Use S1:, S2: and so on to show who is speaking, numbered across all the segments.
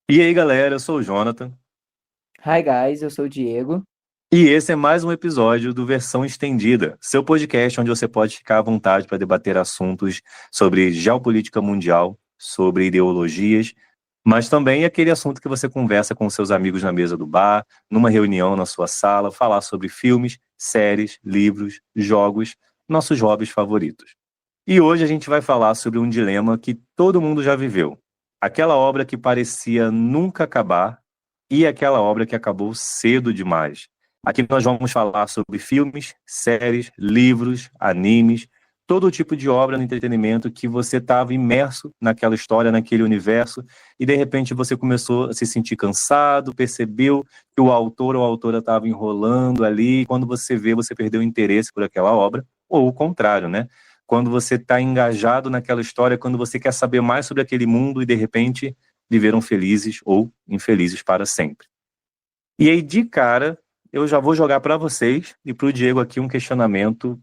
S1: E aí, galera, eu sou o Jonathan
S2: Hi guys, eu sou o Diego.
S1: e esse é mais um episódio do Versão Estendida, seu podcast onde você pode ficar à vontade para debater assuntos sobre geopolítica mundial, sobre ideologias, mas também aquele assunto que você conversa com seus amigos na mesa do bar, numa reunião na sua sala, falar sobre filmes, séries, livros, jogos, nossos hobbies favoritos. E hoje a gente vai falar sobre um dilema que todo mundo já viveu. Aquela obra que parecia nunca acabar e aquela obra que acabou cedo demais. Aqui nós vamos falar sobre filmes, séries, livros, animes, todo tipo de obra no entretenimento que você estava imerso naquela história, naquele universo, e de repente você começou a se sentir cansado, percebeu que o autor ou a autora estava enrolando ali, e quando você vê, você perdeu o interesse por aquela obra, ou o contrário, né? Quando você está engajado naquela história, quando você quer saber mais sobre aquele mundo e de repente viveram felizes ou infelizes para sempre. E aí, de cara, eu já vou jogar para vocês e para o Diego aqui um questionamento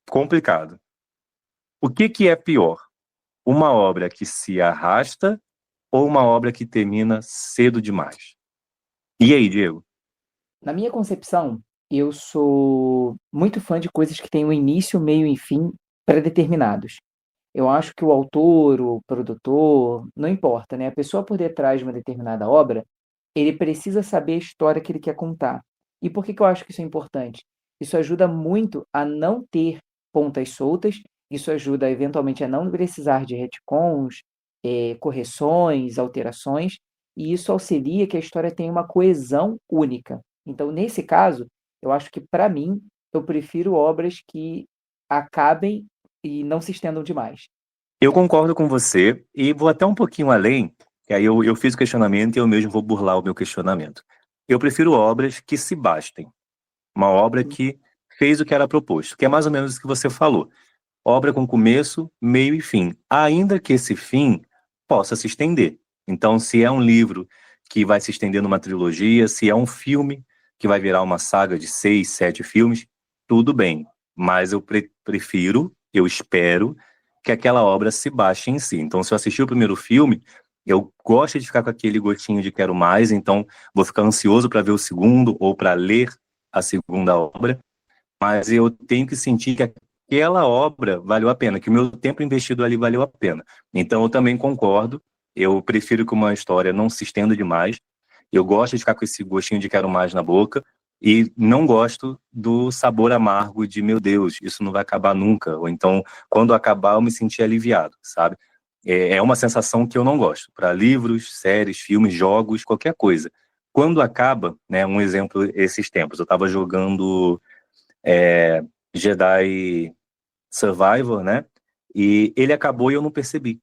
S1: complicado. O que é pior? Uma obra que se arrasta ou uma obra que termina cedo demais? E aí, Diego?
S2: Na minha concepção, eu sou muito fã de coisas que têm um início, meio e fim pré-determinados. Eu acho que o autor, o produtor, não importa, né? A pessoa por detrás de uma determinada obra, ele precisa saber a história que ele quer contar. E por que que eu acho que isso é importante? Isso ajuda muito a não ter pontas soltas, isso ajuda eventualmente a não precisar de retcons, correções, alterações, e isso auxilia que a história tenha uma coesão única. Então, nesse caso, eu acho que, para mim, eu prefiro obras que acabem e não se estendam demais.
S1: Eu concordo com você e vou até um pouquinho além, que aí eu fiz o questionamento e eu mesmo vou burlar o meu questionamento. Eu prefiro obras que se bastem. Uma obra que fez o que era proposto, que é mais ou menos o que você falou. Obra com começo, meio e fim. Ainda que esse fim possa se estender. Então, se é um livro que vai se estender numa trilogia, se é um filme que vai virar uma saga de 6, 7 filmes, tudo bem. Mas eu prefiro, eu espero, que aquela obra se baixe em si. Então, se eu assistir o primeiro filme, eu gosto de ficar com aquele gostinho de quero mais, então vou ficar ansioso para ver o segundo ou para ler a segunda obra, mas eu tenho que sentir que aquela obra valeu a pena, que o meu tempo investido ali valeu a pena. Então eu também concordo, eu prefiro que uma história não se estenda demais, eu gosto de ficar com esse gostinho de quero mais na boca, e não gosto do sabor amargo de, meu Deus, isso não vai acabar nunca, ou então, quando acabar, eu me sentir aliviado, sabe? É uma sensação que eu não gosto, para livros, séries, filmes, jogos, qualquer coisa. Quando acaba, né, um exemplo, esses tempos, eu estava jogando é, Jedi Survivor, né? E ele acabou e eu não percebi.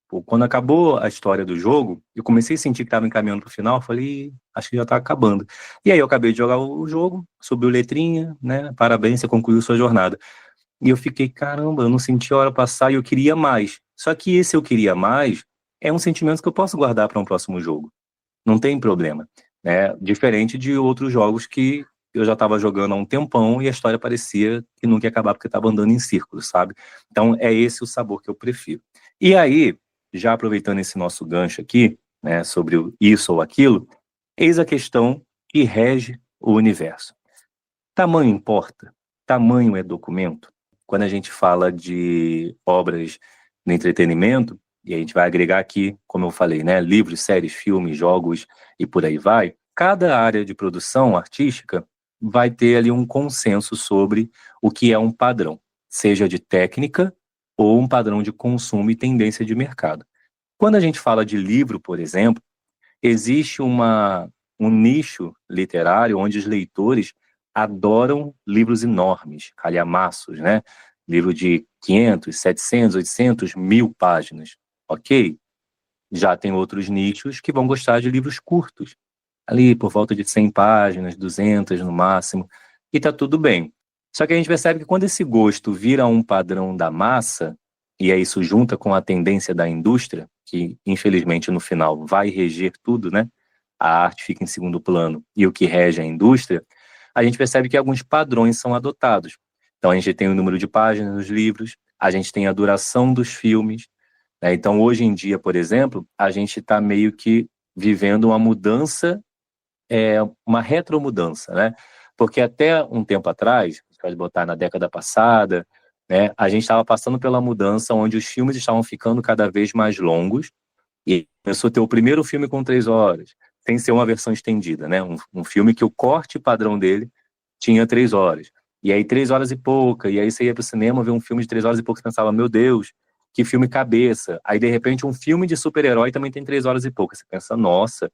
S1: Pô, quando acabou a história do jogo, eu comecei a sentir que estava encaminhando para o final, eu falei, acho que já está acabando. E aí eu acabei de jogar o jogo, subiu letrinha, né? Parabéns, você concluiu sua jornada. E eu fiquei, caramba, eu não senti a hora passar e eu queria mais. Só que esse eu queria mais é um sentimento que eu posso guardar para um próximo jogo. Não tem problema, né? Diferente de outros jogos que eu já estava jogando há um tempão e a história parecia que nunca ia acabar porque estava andando em círculos, sabe? Então é esse o sabor que eu prefiro. E aí, já aproveitando esse nosso gancho aqui, né, sobre o isso ou aquilo, eis a questão que rege o universo. Tamanho importa? Tamanho é documento? Quando a gente fala de obras no entretenimento, e a gente vai agregar aqui, como eu falei, né, livros, séries, filmes, jogos e por aí vai, cada área de produção artística vai ter ali um consenso sobre o que é um padrão, seja de técnica ou um padrão de consumo e tendência de mercado. Quando a gente fala de livro, por exemplo, existe um nicho literário onde os leitores adoram livros enormes, calhamaços, né? Livro de 500, 700, 800, 1000 páginas, ok? Já tem outros nichos que vão gostar de livros curtos, ali por volta de 100 páginas, 200 no máximo, e tá tudo bem. Só que a gente percebe que quando esse gosto vira um padrão da massa, e aí isso junta com a tendência da indústria, que infelizmente no final vai reger tudo, né? A arte fica em segundo plano e o que rege é a indústria, a gente percebe que alguns padrões são adotados. Então a gente tem o número de páginas dos livros, a gente tem a duração dos filmes, né? Então hoje em dia, por exemplo, a gente está meio que vivendo uma mudança, uma retromudança, né? Porque até um tempo atrás, a gente pode botar na década passada, né, a gente estava passando pela mudança onde os filmes estavam ficando cada vez mais longos e começou a ter o primeiro filme com 3 horas, sem ser uma versão estendida, né? Um filme que o corte padrão dele tinha 3 horas. E aí 3 horas e pouca, e aí você ia pro cinema ver um filme de 3 horas e pouca e pensava, meu Deus, que filme cabeça. Aí de repente um filme de super-herói também tem 3 horas e pouca. Você pensa, nossa,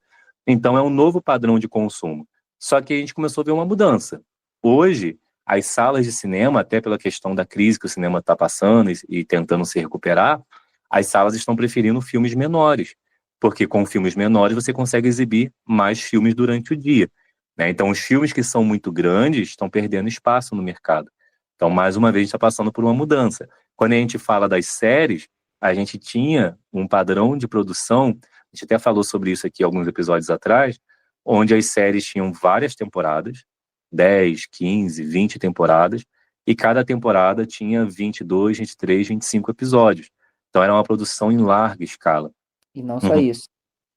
S1: então é um novo padrão de consumo. Só que a gente começou a ver uma mudança. Hoje, as salas de cinema, até pela questão da crise que o cinema está passando e tentando se recuperar, as salas estão preferindo filmes menores, porque com filmes menores você consegue exibir mais filmes durante o dia, né? Então, os filmes que são muito grandes estão perdendo espaço no mercado. Então, mais uma vez, a gente está passando por uma mudança. Quando a gente fala das séries, a gente tinha um padrão de produção, a gente até falou sobre isso aqui alguns episódios atrás, onde as séries tinham várias temporadas, 10, 15, 20 temporadas, e cada temporada tinha 22, 23, 25 episódios. Então era uma produção em larga escala.
S2: E não só
S1: Uhum.
S2: isso.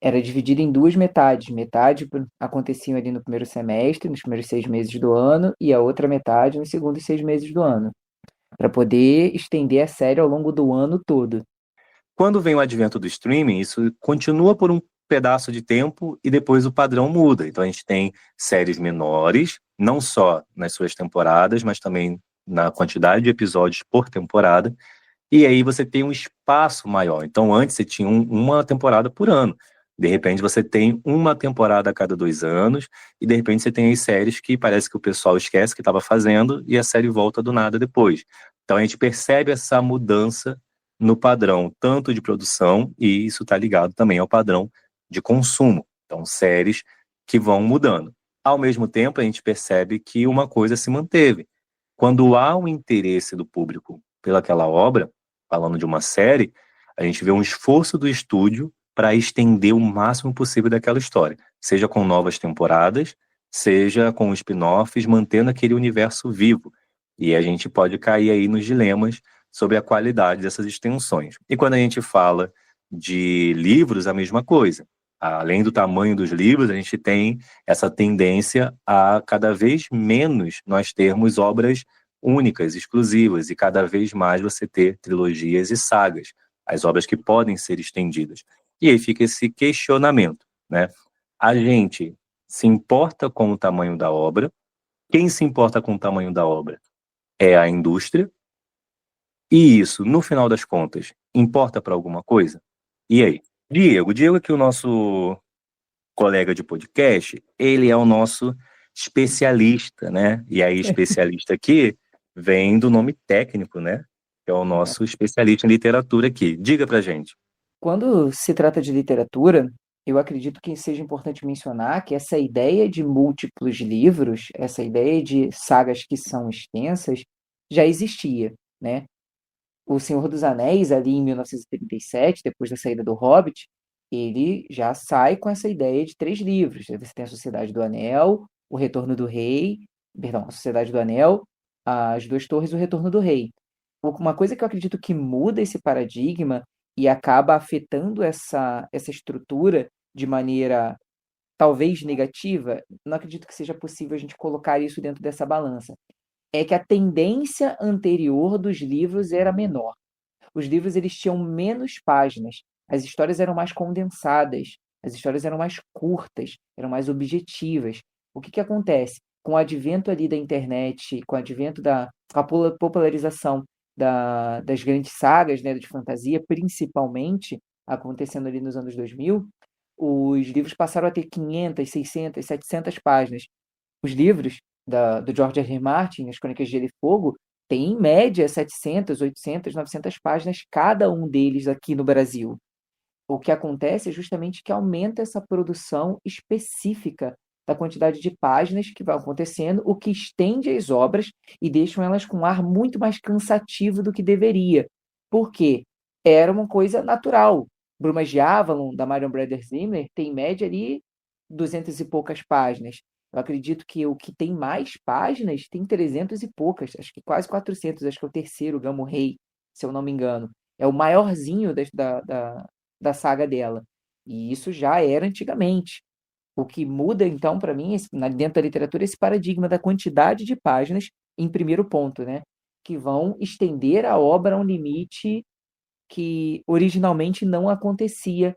S2: Era dividido em duas metades. Metade acontecia ali no primeiro semestre, nos primeiros 6 meses do ano, e a outra metade nos segundos 6 meses do ano, para poder estender a série ao longo do ano todo.
S1: Quando vem o advento do streaming, isso continua por um pedaço de tempo e depois o padrão muda. Então a gente tem séries menores, não só nas suas temporadas, mas também na quantidade de episódios por temporada. E aí você tem um espaço maior. Então antes você tinha uma temporada por ano. De repente você tem uma temporada a cada 2 anos e de repente você tem as séries que parece que o pessoal esquece que estava fazendo e a série volta do nada depois. Então a gente percebe essa mudança no padrão tanto de produção e isso está ligado também ao padrão de consumo. Então séries que vão mudando. Ao mesmo tempo a gente percebe que uma coisa se manteve. Quando há um interesse do público pelaquela obra, falando de uma série, a gente vê um esforço do estúdio para estender o máximo possível daquela história, seja com novas temporadas, seja com spin-offs, mantendo aquele universo vivo. E a gente pode cair aí nos dilemas sobre a qualidade dessas extensões. E quando a gente fala de livros, a mesma coisa. Além do tamanho dos livros, a gente tem essa tendência a cada vez menos nós termos obras únicas, exclusivas, e cada vez mais você ter trilogias e sagas, as obras que podem ser estendidas. E aí fica esse questionamento, né? A gente se importa com o tamanho da obra, quem se importa com o tamanho da obra é a indústria, e isso, no final das contas, importa para alguma coisa? E aí? Diego é que o nosso colega de podcast, ele é o nosso especialista, né? E aí, especialista aqui vem do nome técnico, né? Que é o nosso especialista em literatura aqui. Diga pra gente.
S2: Quando se trata de literatura, eu acredito que seja importante mencionar que essa ideia de múltiplos livros, essa ideia de sagas que são extensas, já existia, né? O Senhor dos Anéis, ali em 1937, depois da saída do Hobbit, ele já sai com essa ideia de 3 livros. Você tem a Sociedade do Anel, o Retorno do Rei, perdão, a Sociedade do Anel, as Duas Torres e o Retorno do Rei. Uma coisa que eu acredito que muda esse paradigma e acaba afetando essa estrutura de maneira talvez negativa, não acredito que seja possível a gente colocar isso dentro dessa balança. É que a tendência anterior dos livros era menor. Os livros eles tinham menos páginas, as histórias eram mais condensadas, as histórias eram mais curtas, eram mais objetivas. O que acontece? Com o advento ali da internet, com o advento com a popularização das grandes sagas, né, de fantasia, principalmente acontecendo ali nos anos 2000, os livros passaram a ter 500, 600, 700 páginas. Os livros do George R. R. Martin, As Crônicas de Gelo e Fogo, têm em média 700, 800, 900 páginas cada um deles aqui no Brasil. O que acontece é justamente que aumenta essa produção específica da quantidade de páginas que vai acontecendo, o que estende as obras e deixam elas com um ar muito mais cansativo do que deveria. Por quê? Era uma coisa natural. Brumas de Avalon, da Marion Brothers Zimmer, tem em média ali 200 e poucas páginas. Eu acredito que o que tem mais páginas tem 300 e poucas, acho que quase 400, acho que é o terceiro, Gamo Rei, se eu não me engano. É o maiorzinho da saga dela. E isso já era antigamente. O que muda, então, para mim, dentro da literatura, é esse paradigma da quantidade de páginas, em primeiro ponto, né? Que vão estender a obra a um limite que originalmente não acontecia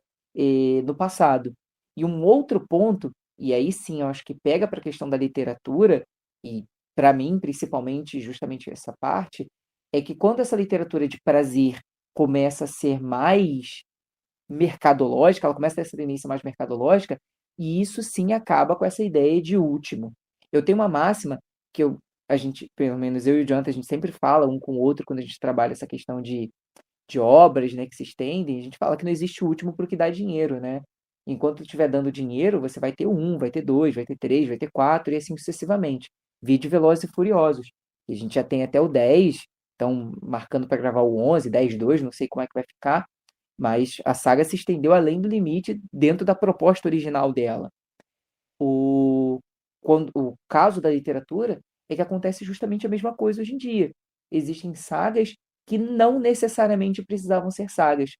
S2: no passado. E um outro ponto, e aí sim eu acho que pega para a questão da literatura, e para mim, principalmente, justamente essa parte, é que quando essa literatura de prazer começa a ser mais mercadológica, ela começa a ter essa tendência mais mercadológica, e isso sim acaba com essa ideia de último. Eu tenho uma máxima que a gente, pelo menos eu e o Jonathan, a gente sempre fala um com o outro quando a gente trabalha essa questão de obras, né, que se estendem, a gente fala que não existe o último porque dá dinheiro, né? Enquanto estiver dando dinheiro, você vai ter um, vai ter dois, vai ter três, vai ter quatro e assim sucessivamente. Vide Velozes e Furiosos. E a gente já tem até o 10, estão marcando para gravar o 11, 10, 2, não sei como é que vai ficar, mas a saga se estendeu além do limite dentro da proposta original dela. O, o caso da literatura é que acontece justamente a mesma coisa hoje em dia. Existem sagas que não necessariamente precisavam ser sagas,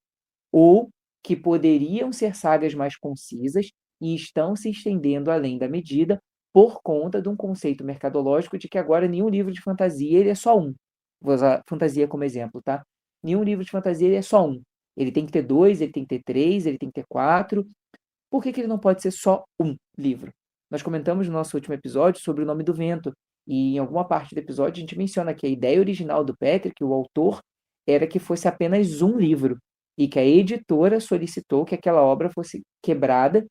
S2: ou que poderiam ser sagas mais concisas e estão se estendendo além da medida por conta de um conceito mercadológico de que agora nenhum livro de fantasia ele é só um. Vou usar fantasia como exemplo, tá? Nenhum livro de fantasia ele é só um. Ele tem que ter dois, ele tem que ter três, ele tem que ter quatro. Por que ele não pode ser só um livro? Nós comentamos no nosso último episódio sobre O Nome do Vento, e em alguma parte do episódio a gente menciona que a ideia original do Patrick, o autor, era que fosse apenas um livro, e que a editora solicitou que aquela obra fosse quebrada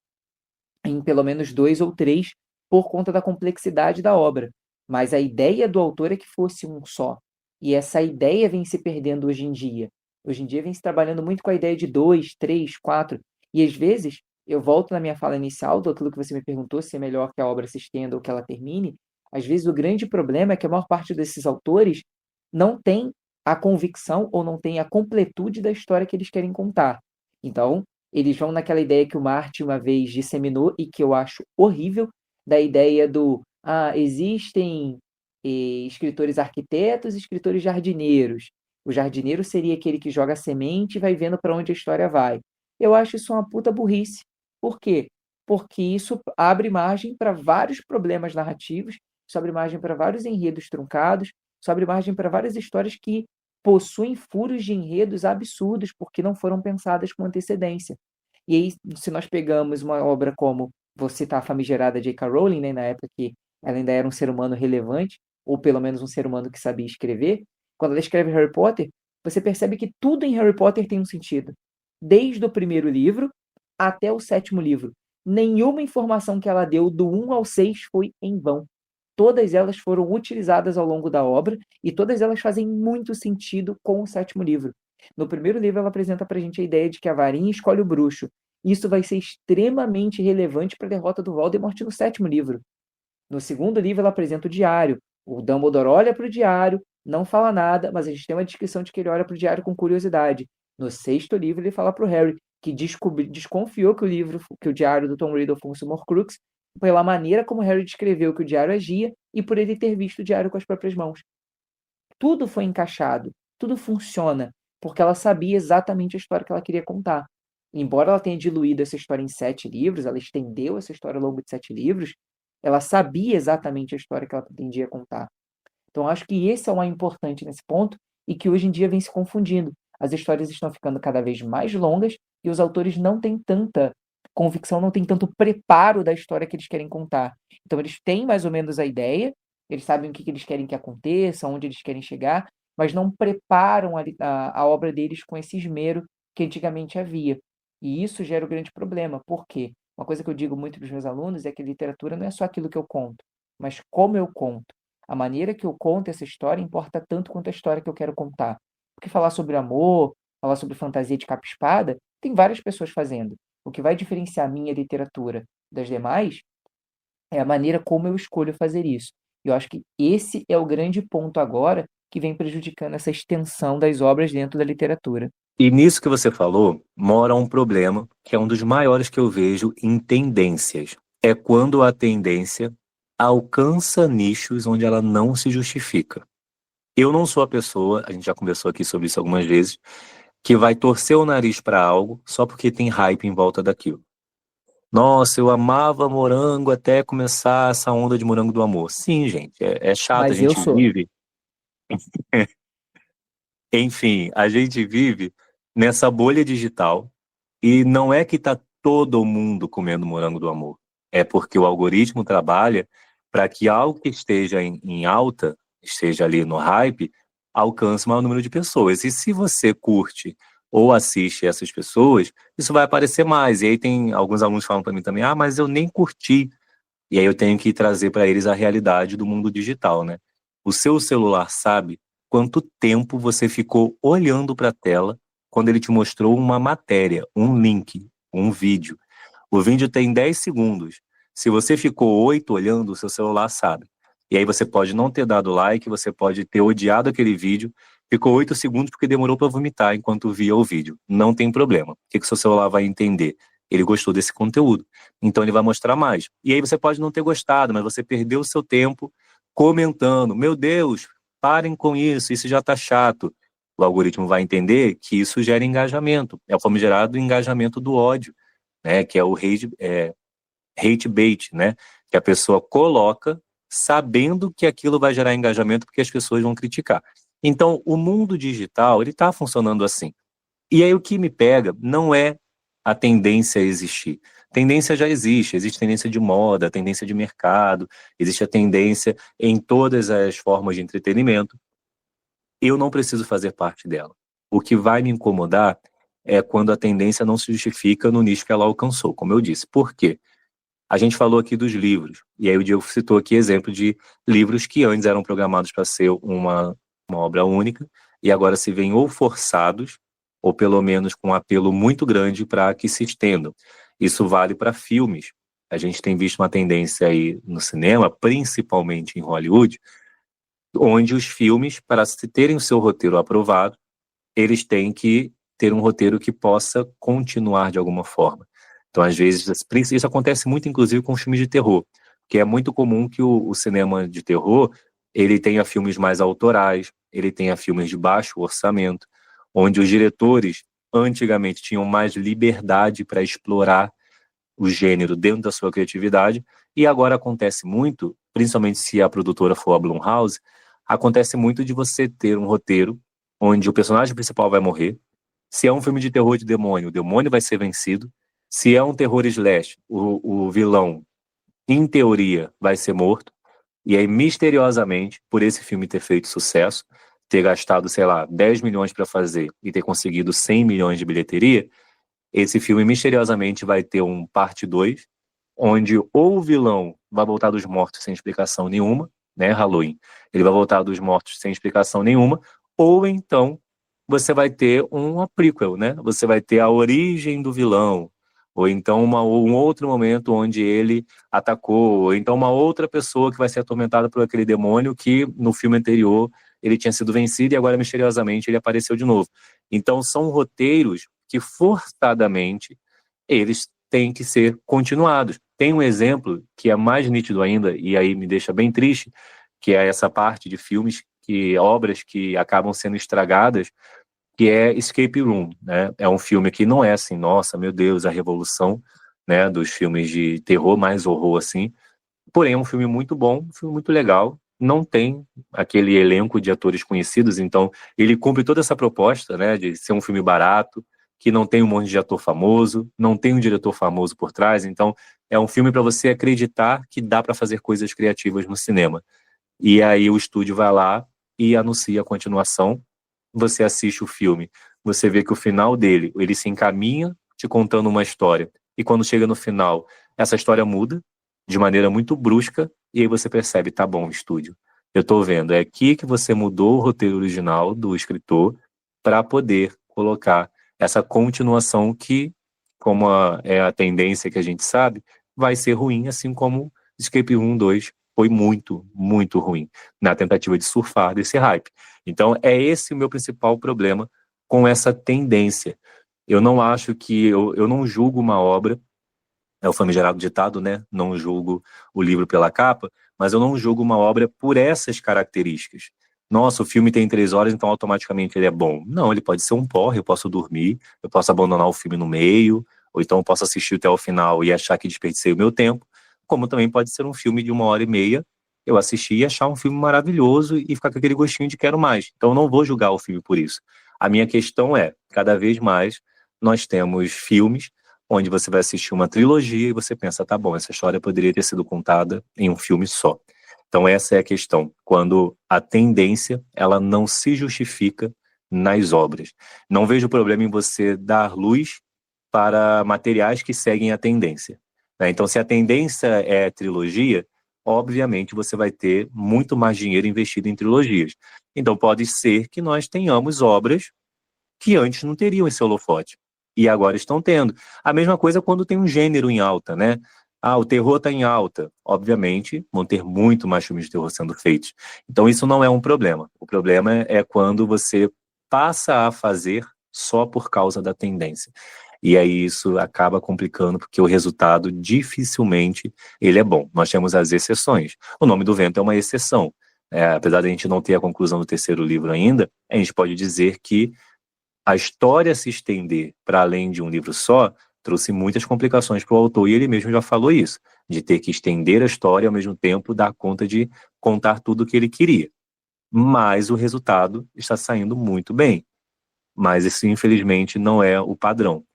S2: em pelo menos dois ou três por conta da complexidade da obra. Mas a ideia do autor é que fosse um só. E essa ideia vem se perdendo hoje em dia. Hoje em dia vem se trabalhando muito com a ideia de dois, três, quatro. E às vezes, eu volto na minha fala inicial, daquilo que você me perguntou, se é melhor que a obra se estenda ou que ela termine. Às vezes o grande problema é que a maior parte desses autores não tem a convicção ou não tem a completude da história que eles querem contar. Então, eles vão naquela ideia que o Martin uma vez disseminou e que eu acho horrível, da ideia do existem escritores arquitetos e escritores jardineiros. O jardineiro seria aquele que joga semente e vai vendo para onde a história vai. Eu acho isso uma puta burrice. Por quê? Porque isso abre margem para vários problemas narrativos, isso abre margem para vários enredos truncados, isso abre margem para várias histórias que possuem furos de enredos absurdos porque não foram pensadas com antecedência. E aí, se nós pegamos uma obra como, vou citar a famigerada J.K. Rowling, né, na época que ela ainda era um ser humano relevante, ou pelo menos um ser humano que sabia escrever, quando ela escreve Harry Potter, você percebe que tudo em Harry Potter tem um sentido. Desde o primeiro livro até o sétimo livro. Nenhuma informação que ela deu do 1 ao 6 foi em vão. Todas elas foram utilizadas ao longo da obra e todas elas fazem muito sentido com o sétimo livro. No primeiro livro, ela apresenta para a gente a ideia de que a varinha escolhe o bruxo. Isso vai ser extremamente relevante para a derrota do Voldemort no sétimo livro. No segundo livro, ela apresenta o diário. O Dumbledore olha para o diário, não fala nada, mas a gente tem uma descrição de que ele olha para o diário com curiosidade. No sexto livro, ele fala para o Harry que desconfiou que o diário do Tom Riddle fosse um Horcrux pela maneira como Harry descreveu que o diário agia e por ele ter visto o diário com as próprias mãos. Tudo foi encaixado, tudo funciona, porque ela sabia exatamente a história que ela queria contar. Embora ela tenha diluído essa história em 7 livros, ela estendeu essa história ao longo de 7 livros, ela sabia exatamente a história que ela pretendia contar. Então, acho que esse é o mais importante nesse ponto e que hoje em dia vem se confundindo. As histórias estão ficando cada vez mais longas e os autores não têm tanta convicção, não têm tanto preparo da história que eles querem contar. Então, eles têm mais ou menos a ideia, eles sabem o que eles querem que aconteça, onde eles querem chegar, mas não preparam a obra deles com esse esmero que antigamente havia. E isso gera o grande problema. Por quê? Uma coisa que eu digo muito para os meus alunos é que literatura não é só aquilo que eu conto, mas como eu conto. A maneira que eu conto essa história importa tanto quanto a história que eu quero contar. Porque falar sobre amor, falar sobre fantasia de capa e espada, tem várias pessoas fazendo. O que vai diferenciar a minha literatura das demais é a maneira como eu escolho fazer isso. E eu acho que esse é o grande ponto agora que vem prejudicando essa extensão das obras dentro da literatura.
S1: E nisso que você falou, mora um problema, que é um dos maiores que eu vejo em tendências. É quando a tendência alcança nichos onde ela não se justifica. Eu não sou a pessoa, a gente já conversou aqui sobre isso algumas vezes, que vai torcer o nariz para algo só porque tem hype em volta daquilo. Nossa, eu amava morango até começar essa onda de morango do amor. Sim, gente, é chato, a
S2: Mas eu
S1: gente
S2: sou.
S1: vive. Enfim, a gente vive nessa bolha digital e não é que está todo mundo comendo morango do amor. É porque o algoritmo trabalha para que algo que esteja em alta, esteja ali no hype, alcance o maior número de pessoas. E se você curte ou assiste essas pessoas, isso vai aparecer mais. E aí tem alguns alunos falam para mim também, ah, mas eu nem curti. E aí eu tenho que trazer para eles a realidade do mundo digital, né? O seu celular sabe quanto tempo você ficou olhando para a tela quando ele te mostrou uma matéria, um link, um vídeo. O vídeo tem 10 segundos. Se você ficou 8 olhando, o seu celular sabe. E aí você pode não ter dado like, você pode ter odiado aquele vídeo, ficou 8 segundos porque demorou para vomitar enquanto via o vídeo. Não tem problema. O que o seu celular vai entender? Ele gostou desse conteúdo. Então ele vai mostrar mais. E aí você pode não ter gostado, mas você perdeu o seu tempo comentando. Meu Deus, parem com isso já está chato. O algoritmo vai entender que isso gera engajamento. É o famigerado engajamento do ódio, né? Que é o hate bait, né? Que a pessoa coloca sabendo que aquilo vai gerar engajamento porque as pessoas vão criticar. Então, o mundo digital, ele está funcionando assim. E aí o que me pega não é a tendência a existir. Tendência já existe tendência de moda, tendência de mercado, existe a tendência em todas as formas de entretenimento. Eu não preciso fazer parte dela. O que vai me incomodar é quando a tendência não se justifica no nicho que ela alcançou, como eu disse. Por quê? A gente falou aqui dos livros, e aí o Diego citou aqui exemplo de livros que antes eram programados para ser uma obra única, e agora se veem ou forçados, ou pelo menos com um apelo muito grande para que se estendam. Isso vale para filmes. A gente tem visto uma tendência aí no cinema, principalmente em Hollywood, onde os filmes, para se terem o seu roteiro aprovado, eles têm que ter um roteiro que possa continuar de alguma forma. Então, às vezes, isso acontece muito, inclusive, com filmes de terror, que é muito comum que o cinema de terror ele tenha filmes mais autorais, ele tenha filmes de baixo orçamento, onde os diretores antigamente tinham mais liberdade para explorar o gênero dentro da sua criatividade, e agora acontece muito, principalmente se a produtora for a Blumhouse, acontece muito de você ter um roteiro onde o personagem principal vai morrer. Se é um filme de terror de demônio, o demônio vai ser vencido. Se é um terror slash, o vilão, em teoria, vai ser morto. E aí, misteriosamente, por esse filme ter feito sucesso, ter gastado, sei lá, 10 milhões para fazer e ter conseguido 100 milhões de bilheteria, esse filme misteriosamente vai ter um parte 2, onde ou o vilão vai voltar dos mortos sem explicação nenhuma, né, Halloween, ele vai voltar dos mortos sem explicação nenhuma, ou então você vai ter uma prequel, né, você vai ter a origem do vilão, ou então um outro momento onde ele atacou, ou então uma outra pessoa que vai ser atormentada por aquele demônio que no filme anterior ele tinha sido vencido e agora misteriosamente ele apareceu de novo. Então são roteiros que forçadamente eles têm que ser continuados. Tem um exemplo que é mais nítido ainda, e aí me deixa bem triste, que é essa parte de filmes, obras que acabam sendo estragadas, que é Escape Room, né? É um filme que não é assim, nossa, meu Deus, a revolução, né, dos filmes de terror, mais horror assim, porém é um filme muito bom, um filme muito legal, não tem aquele elenco de atores conhecidos, então ele cumpre toda essa proposta, né, de ser um filme barato, que não tem um monte de ator famoso, não tem um diretor famoso por trás, então é um filme para você acreditar que dá para fazer coisas criativas no cinema. E aí o estúdio vai lá e anuncia a continuação, você assiste o filme, você vê que o final dele, ele se encaminha te contando uma história, e quando chega no final, essa história muda de maneira muito brusca, e aí você percebe, tá bom, estúdio, eu tô vendo, é aqui que você mudou o roteiro original do escritor para poder colocar essa continuação que, como é a tendência que a gente sabe, vai ser ruim, assim como Escape Room 2 foi muito, muito ruim, na tentativa de surfar desse hype. Então, é esse o meu principal problema com essa tendência. Eu não acho que, eu não julgo uma obra, é o famigerado ditado, né? Não julgo o livro pela capa, mas eu não julgo uma obra por essas características. nossa, o filme tem 3 horas, então automaticamente ele é bom. Não, ele pode ser um porre, eu posso dormir, eu posso abandonar o filme no meio, ou então eu posso assistir até o final e achar que desperdicei o meu tempo, como também pode ser um filme de 1 hora e meia, eu assistir e achar um filme maravilhoso e ficar com aquele gostinho de quero mais. Então eu não vou julgar o filme por isso. A minha questão é, cada vez mais nós temos filmes onde você vai assistir uma trilogia e você pensa, tá bom, essa história poderia ter sido contada em um filme só. Então essa é a questão, quando a tendência, ela não se justifica nas obras. Não vejo problema em você dar luz para materiais que seguem a tendência, né? Então se a tendência é trilogia, obviamente você vai ter muito mais dinheiro investido em trilogias. Então pode ser que nós tenhamos obras que antes não teriam esse holofote e agora estão tendo. A mesma coisa quando tem um gênero em alta, né? Ah, o terror está em alta. Obviamente, vão ter muito mais filmes de terror sendo feitos. Então isso não é um problema. O problema é quando você passa a fazer só por causa da tendência. E aí isso acaba complicando, porque o resultado dificilmente ele é bom. Nós temos as exceções. O Nome do Vento é uma exceção. Apesar de a gente não ter a conclusão do terceiro livro ainda, a gente pode dizer que a história se estender para além de um livro só trouxe muitas complicações para o autor, e ele mesmo já falou isso, de ter que estender a história e ao mesmo tempo dar conta de contar tudo o que ele queria. Mas o resultado está saindo muito bem. Mas isso, infelizmente, não é o padrão.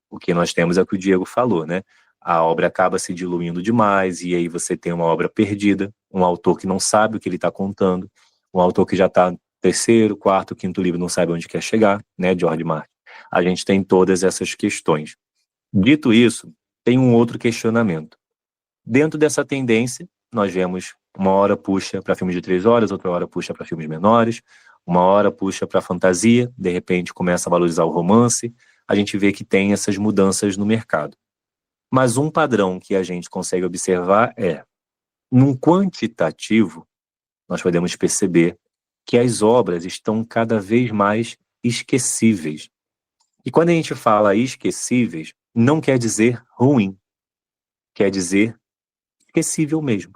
S1: O que nós temos é o que o Diego falou, né? A obra acaba se diluindo demais, e aí você tem uma obra perdida, um autor que não sabe o que ele está contando, um autor que já está terceiro, quarto, quinto livro, não sabe onde quer chegar, né, George Martin? A gente tem todas essas questões. Dito isso, tem um outro questionamento. Dentro dessa tendência, nós vemos uma hora puxa para filmes de 3 horas, outra hora puxa para filmes menores, uma hora puxa para fantasia, de repente começa a valorizar o romance, a gente vê que tem essas mudanças no mercado. Mas um padrão que a gente consegue observar é, num quantitativo, nós podemos perceber que as obras estão cada vez mais esquecíveis. E quando a gente fala esquecíveis, não quer dizer ruim, quer dizer esquecível mesmo.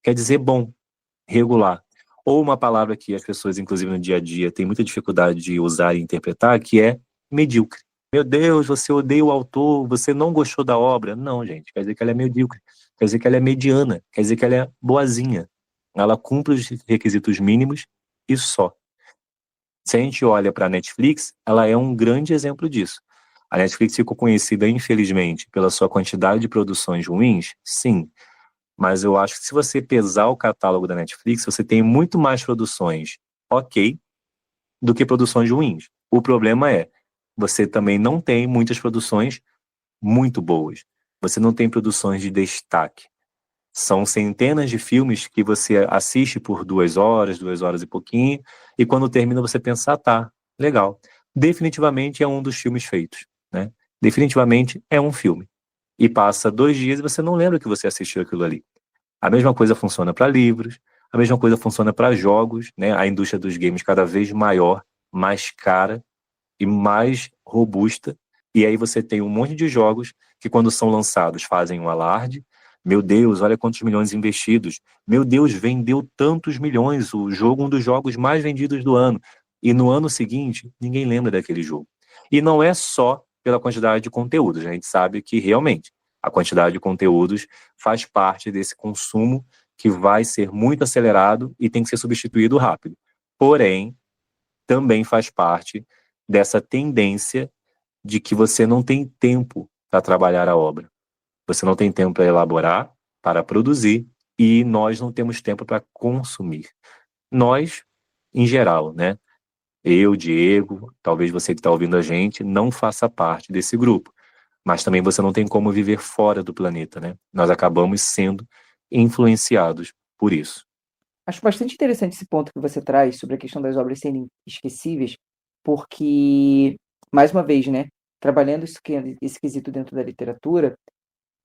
S1: Quer dizer bom, regular. Ou uma palavra que as pessoas, inclusive no dia a dia, têm muita dificuldade de usar e interpretar, que é medíocre. Meu Deus, você odeia o autor, você não gostou da obra. Não, gente, quer dizer que ela é medíocre, quer dizer que ela é mediana, quer dizer que ela é boazinha. Ela cumpre os requisitos mínimos e só. Se a gente olha para a Netflix, ela é um grande exemplo disso. A Netflix ficou conhecida, infelizmente, pela sua quantidade de produções ruins, sim. Mas eu acho que se você pesar o catálogo da Netflix, você tem muito mais produções ok do que produções ruins. O problema é, você também não tem muitas produções muito boas. Você não tem produções de destaque. São centenas de filmes que você assiste por 2 horas e pouquinho, e quando termina você pensa, ah, tá, legal. Definitivamente é um dos filmes feitos, né? Definitivamente é um filme. E passa 2 dias e você não lembra que você assistiu aquilo ali. A mesma coisa funciona para livros, a mesma coisa funciona para jogos, né? A indústria dos games cada vez maior, mais cara e mais robusta. E aí você tem um monte de jogos que, quando são lançados, fazem um alarde. Meu Deus, olha quantos milhões investidos. Meu Deus, vendeu tantos milhões. O jogo, um dos jogos mais vendidos do ano. E no ano seguinte, ninguém lembra daquele jogo. E não é só pela quantidade de conteúdos. A gente sabe que realmente a quantidade de conteúdos faz parte desse consumo que vai ser muito acelerado e tem que ser substituído rápido. Porém, também faz parte dessa tendência de que você não tem tempo para trabalhar a obra. Você não tem tempo para elaborar, para produzir, e nós não temos tempo para consumir. Nós, em geral, né? Eu, Diego, talvez você que está ouvindo a gente, não faça parte desse grupo. Mas também você não tem como viver fora do planeta, né? Nós acabamos sendo influenciados por isso.
S2: Acho bastante interessante esse ponto que você traz sobre a questão das obras serem esquecíveis, porque, mais uma vez, né, trabalhando esse quesito dentro da literatura,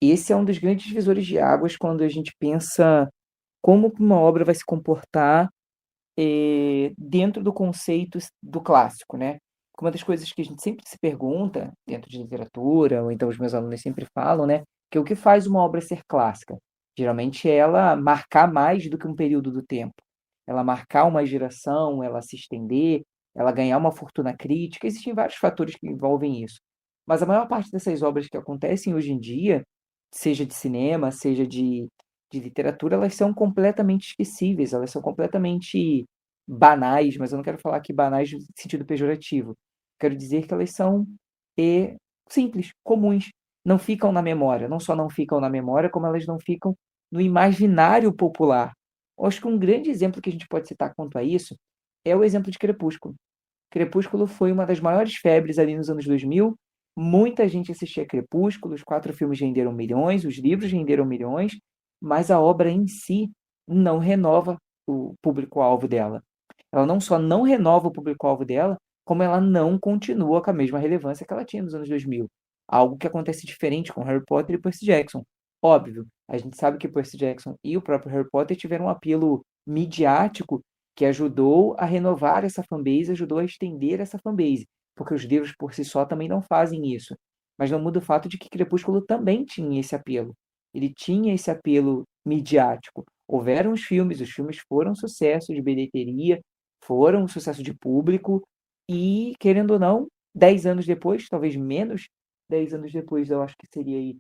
S2: esse é um dos grandes divisores de águas quando a gente pensa como que uma obra vai se comportar dentro do conceito do clássico, né? Uma das coisas que a gente sempre se pergunta dentro de literatura, ou então os meus alunos sempre falam, né? Que é o que faz uma obra ser clássica? Geralmente é ela marcar mais do que um período do tempo. ela marcar uma geração, ela se estender, ela ganhar uma fortuna crítica. Existem vários fatores que envolvem isso. Mas a maior parte dessas obras que acontecem hoje em dia, seja de cinema, seja de literatura, elas são completamente esquecíveis, elas são completamente banais, mas eu não quero falar aqui banais no sentido pejorativo. Quero dizer que elas são eh, simples, comuns, não ficam na memória. Não só não ficam na memória, como elas não ficam no imaginário popular. Eu acho que um grande exemplo que a gente pode citar quanto a isso é o exemplo de Crepúsculo. Crepúsculo foi uma das maiores febres ali nos anos 2000. Muita gente assistia Crepúsculo, os 4 filmes renderam milhões, os livros renderam milhões, mas a obra em si não renova o público-alvo dela. Ela não só não renova o público-alvo dela, como ela não continua com a mesma relevância que ela tinha nos anos 2000. Algo que acontece diferente com Harry Potter e Percy Jackson. Óbvio, a gente sabe que Percy Jackson e o próprio Harry Potter tiveram um apelo midiático que ajudou a renovar essa fanbase, ajudou a estender essa fanbase, porque os livros por si só também não fazem isso. Mas não muda o fato de que Crepúsculo também tinha esse apelo. Ele tinha esse apelo midiático. Houveram os filmes foram sucesso de bilheteria, foram um sucesso de público, e, querendo ou não, 10 anos depois, talvez menos, 10 anos depois, eu acho que seria aí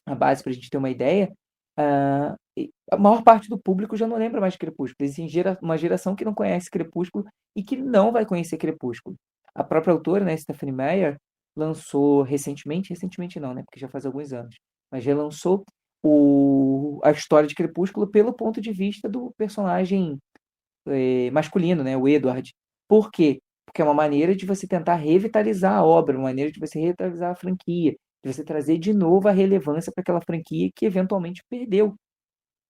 S2: a base para a gente ter uma ideia, a maior parte do público já não lembra mais de Crepúsculo. Existe uma geração que não conhece Crepúsculo e que não vai conhecer Crepúsculo. A própria autora, né, Stephenie Meyer, lançou recentemente não, né, porque já faz alguns anos, mas relançou a história de Crepúsculo pelo ponto de vista do personagem masculino, né, o Edward. Por quê? Porque é uma maneira de você tentar revitalizar a obra, uma maneira de você revitalizar a franquia, de você trazer de novo a relevância para aquela franquia que eventualmente perdeu.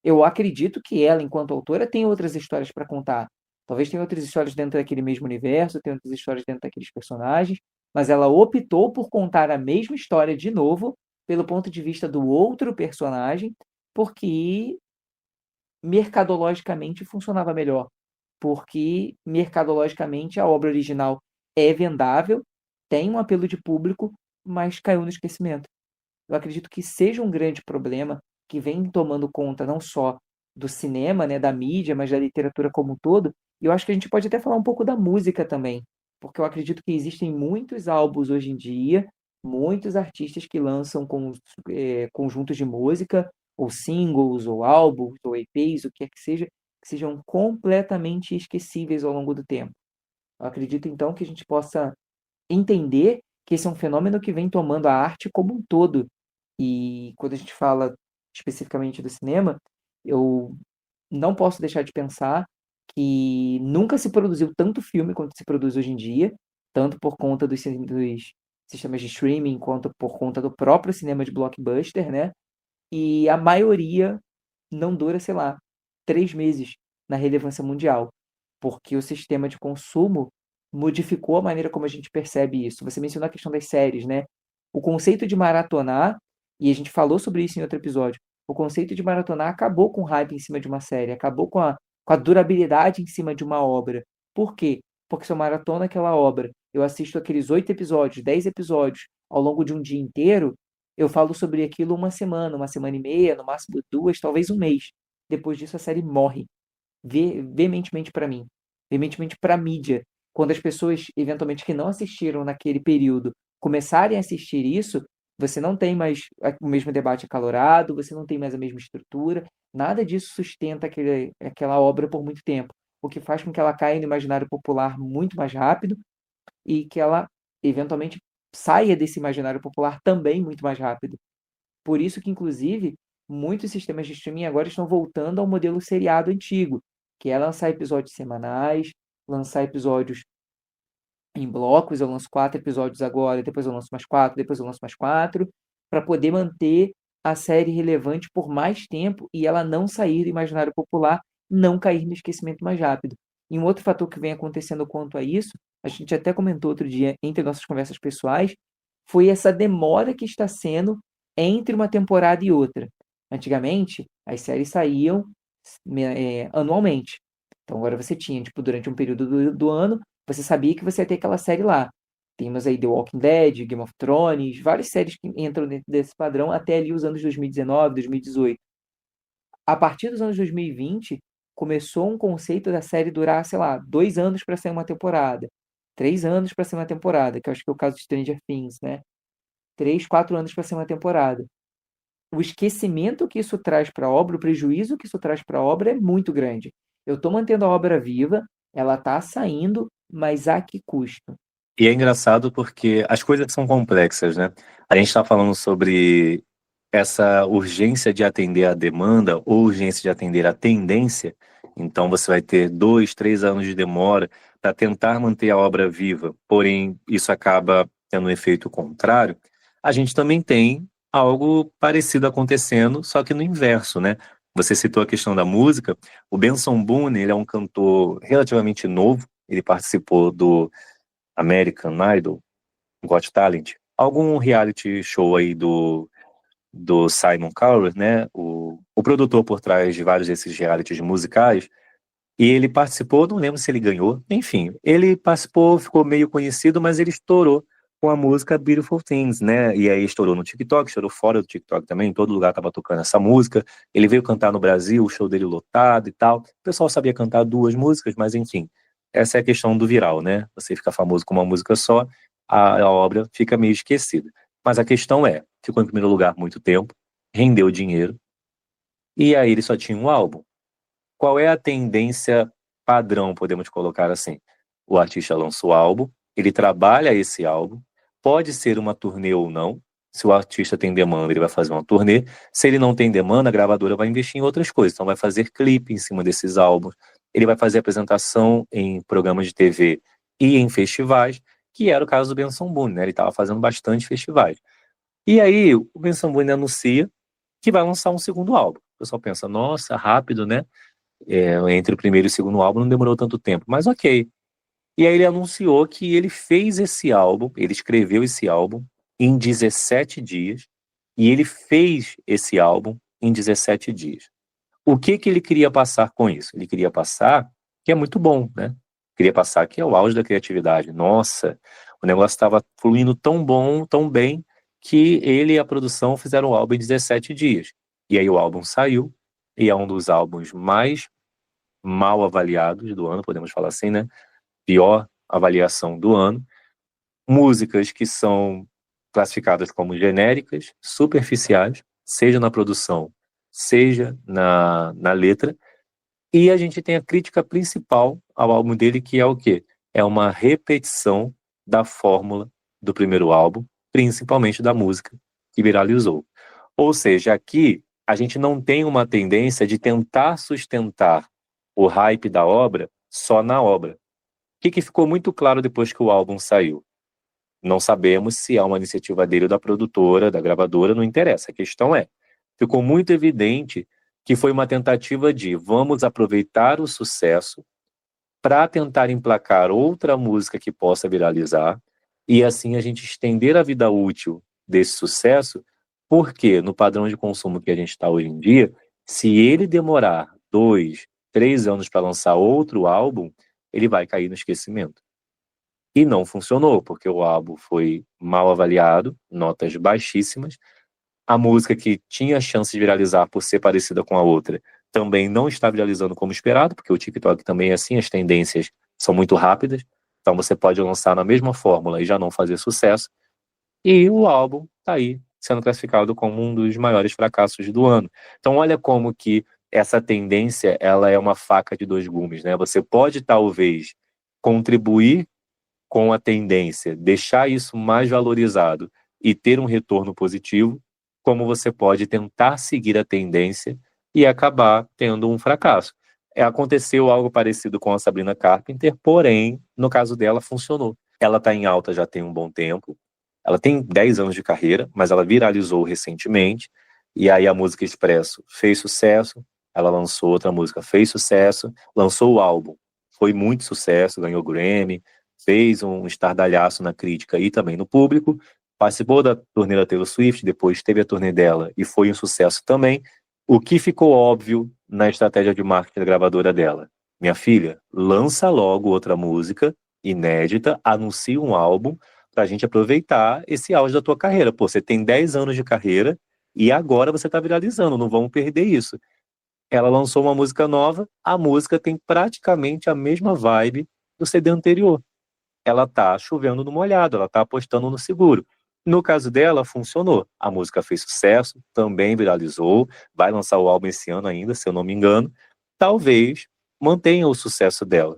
S2: Eu acredito que ela, enquanto autora, tem outras histórias para contar. Talvez tenha outras histórias dentro daquele mesmo universo, tenha outras histórias dentro daqueles personagens, mas ela optou por contar a mesma história de novo, pelo ponto de vista do outro personagem, porque mercadologicamente funcionava melhor. Porque mercadologicamente a obra original é vendável, tem um apelo de público, mas caiu no esquecimento. Eu acredito que seja um grande problema que vem tomando conta não só do cinema, né, da mídia, mas da literatura como um todo. E eu acho que a gente pode até falar um pouco da música também, porque eu acredito que existem muitos álbuns hoje em dia, muitos artistas que lançam conjuntos de música, ou singles, ou álbuns, ou EPs, o que quer que sejam completamente esquecíveis ao longo do tempo. Eu acredito então que a gente possa entender que esse é um fenômeno que vem tomando a arte como um todo. E quando a gente fala especificamente do cinema, eu não posso deixar de pensar que nunca se produziu tanto filme quanto se produz hoje em dia, tanto por conta dos sistemas de streaming, quanto por conta do próprio cinema de blockbuster, né? E a maioria não dura, sei lá, 3 meses na relevância mundial, porque o sistema de consumo modificou a maneira como a gente percebe isso. Você mencionou a questão das séries, né? O conceito de maratonar, e a gente falou sobre isso em outro episódio, o conceito de maratonar acabou com o hype em cima de uma série, acabou com a durabilidade em cima de uma obra. Por quê? Porque se eu maratona aquela obra, eu assisto aqueles 8 episódios, 10 episódios ao longo de um dia inteiro, eu falo sobre aquilo uma semana e meia, no máximo 2, talvez um mês. Depois disso, a série morre veementemente para mim, veementemente para a mídia. Quando as pessoas, eventualmente, que não assistiram naquele período, começarem a assistir isso, você não tem mais o mesmo debate acalorado, você não tem mais a mesma estrutura, nada disso sustenta aquela obra por muito tempo, o que faz com que ela caia no imaginário popular muito mais rápido e que ela, eventualmente, saia desse imaginário popular também muito mais rápido. Por isso que, inclusive, muitos sistemas de streaming agora estão voltando ao modelo seriado antigo, que é lançar episódios semanais, lançar episódios em blocos. Eu lanço 4 episódios agora, depois eu lanço mais 4, depois eu lanço mais 4, para poder manter a série relevante por mais tempo e ela não sair do imaginário popular, não cair no esquecimento mais rápido. E um outro fator que vem acontecendo quanto a isso, a gente até comentou outro dia entre nossas conversas pessoais, foi essa demora que está sendo entre uma temporada e outra. Antigamente, as séries saíam anualmente. Então agora você tinha, tipo, durante um período do ano, você sabia que você ia ter aquela série lá. Temos aí The Walking Dead, Game of Thrones, várias séries que entram dentro desse padrão até ali os anos 2019, 2018. A partir dos anos 2020, começou um conceito da série durar, sei lá, 2 anos para sair uma temporada, 3 anos para sair uma temporada, que eu acho que é o caso de Stranger Things, né? 3, 4 anos para sair uma temporada. O esquecimento que isso traz para a obra, o prejuízo que isso traz para a obra é muito grande. Eu estou mantendo a obra viva, ela está saindo, mas a que custo?
S1: E é engraçado porque as coisas são complexas, né? A gente está falando sobre essa urgência de atender a demanda ou urgência de atender a tendência. Então você vai ter 2, 3 anos de demora para tentar manter a obra viva, porém isso acaba tendo um efeito contrário. A gente também tem algo parecido acontecendo, só que no inverso, né? Você citou a questão da música. O Benson Boone, ele é um cantor relativamente novo. Ele participou do American Idol, Got Talent, algum reality show aí do Simon Cowell, né, o produtor por trás de vários desses realities musicais, e ele participou, não lembro se ele ganhou, enfim, ele participou, ficou meio conhecido, mas ele estourou com a música Beautiful Things, né, e aí estourou no TikTok, estourou fora do TikTok também, em todo lugar tava tocando essa música, ele veio cantar no Brasil, o show dele lotado e tal, o pessoal sabia cantar 2 músicas, mas enfim, essa é a questão do viral, né, você fica famoso com uma música só, a obra fica meio esquecida. Mas a questão é, ficou em primeiro lugar muito tempo, rendeu dinheiro, e aí ele só tinha um álbum. Qual é a tendência padrão, podemos colocar assim? O artista lança o álbum, ele trabalha esse álbum, pode ser uma turnê ou não. Se o artista tem demanda, ele vai fazer uma turnê. Se ele não tem demanda, a gravadora vai investir em outras coisas. Então vai fazer clipe em cima desses álbuns, ele vai fazer apresentação em programas de TV e em festivais, que era o caso do Benson Boone, né? Ele estava fazendo bastante festivais. E aí o Benson Boone anuncia que vai lançar um segundo álbum. O pessoal pensa, nossa, rápido, né? Entre o primeiro e o segundo álbum não demorou tanto tempo, mas ok. E aí ele anunciou que ele fez esse álbum, ele escreveu esse álbum em 17 dias, e ele fez esse álbum em 17 dias. O que que ele queria passar com isso? Ele queria passar que é muito bom, né? Queria passar que é o auge da criatividade. Nossa, o negócio estava fluindo tão bom, tão bem, que ele e a produção fizeram o álbum em 17 dias. E aí o álbum saiu, e é um dos álbuns mais mal avaliados do ano, podemos falar assim, né? Pior avaliação do ano. Músicas que são classificadas como genéricas, superficiais, seja na produção, seja na letra. E a gente tem a crítica principal ao álbum dele, que é o quê? É uma repetição da fórmula do primeiro álbum, principalmente da música que viralizou. Ou seja, aqui a gente não tem uma tendência de tentar sustentar o hype da obra só na obra. O que ficou muito claro depois que o álbum saiu? Não sabemos se é uma iniciativa dele ou da produtora, da gravadora, não interessa. A questão é, ficou muito evidente que foi uma tentativa de vamos aproveitar o sucesso para tentar emplacar outra música que possa viralizar e assim a gente estender a vida útil desse sucesso, porque no padrão de consumo que a gente está hoje em dia, se ele demorar 2, 3 anos para lançar outro álbum, ele vai cair no esquecimento. E não funcionou, porque o álbum foi mal avaliado, notas baixíssimas. A música que tinha chance de viralizar por ser parecida com a outra também não está viralizando como esperado, porque o TikTok também é assim, as tendências são muito rápidas. Então você pode lançar na mesma fórmula e já não fazer sucesso. E o álbum está aí, sendo classificado como um dos maiores fracassos do ano. Então olha como que essa tendência ela é uma faca de 2 gumes, né? Você pode talvez contribuir com a tendência, deixar isso mais valorizado e ter um retorno positivo, como você pode tentar seguir a tendência e acabar tendo um fracasso. Aconteceu algo parecido com a Sabrina Carpenter, porém, no caso dela, funcionou. Ela está em alta já tem um bom tempo, ela tem 10 anos de carreira, mas ela viralizou recentemente, e aí a música Expresso fez sucesso, ela lançou outra música, fez sucesso, lançou o álbum, foi muito sucesso, ganhou Grammy, fez um estardalhaço na crítica e também no público, participou da turnê da Taylor Swift, depois teve a turnê dela e foi um sucesso também. O que ficou óbvio na estratégia de marketing da gravadora dela? Minha filha, lança logo outra música inédita, anuncia um álbum pra gente aproveitar esse auge da tua carreira. Pô, você tem 10 anos de carreira e agora você tá viralizando, não vamos perder isso. Ela lançou uma música nova, a música tem praticamente a mesma vibe do CD anterior. Ela tá chovendo no molhado, ela tá apostando no seguro. No caso dela, funcionou. A música fez sucesso, também viralizou, vai lançar o álbum esse ano ainda, se eu não me engano. Talvez mantenha o sucesso dela.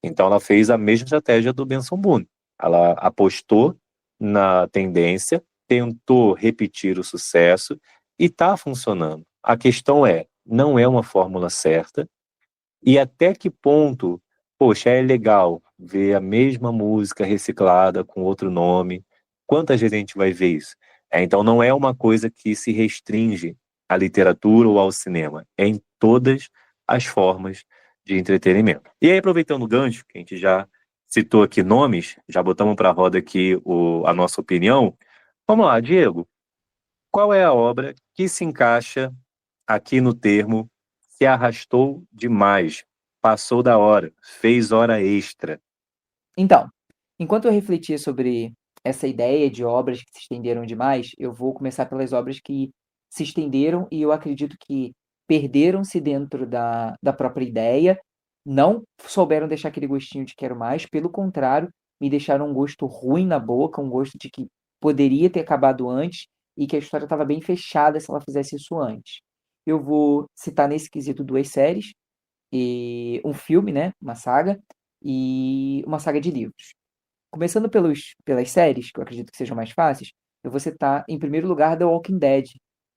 S1: Então ela fez a mesma estratégia do Benson Boone. Ela apostou na tendência, tentou repetir o sucesso e está funcionando. A questão é, não é uma fórmula certa e até que ponto, poxa, é legal ver a mesma música reciclada com outro nome. Quantas vezes a gente vai ver isso? Então não é uma coisa que se restringe à literatura ou ao cinema. É em todas as formas de entretenimento. E aí, aproveitando o gancho, que a gente já citou aqui nomes, já botamos para a roda aqui a nossa opinião. Vamos lá, Diego. Qual é a obra que se encaixa aqui no termo se arrastou demais, passou da hora, fez hora extra?
S2: Então, enquanto eu refletia sobre essa ideia de obras que se estenderam demais, eu vou começar pelas obras que se estenderam e eu acredito que perderam-se dentro da própria ideia, não souberam deixar aquele gostinho de quero mais, pelo contrário, me deixaram um gosto ruim na boca, um gosto de que poderia ter acabado antes e que a história estava bem fechada se ela fizesse isso antes. Eu vou citar nesse quesito duas séries, e um filme, né, uma saga, e uma saga de livros. Começando pelas séries, que eu acredito que sejam mais fáceis, eu vou citar, em primeiro lugar, The Walking Dead,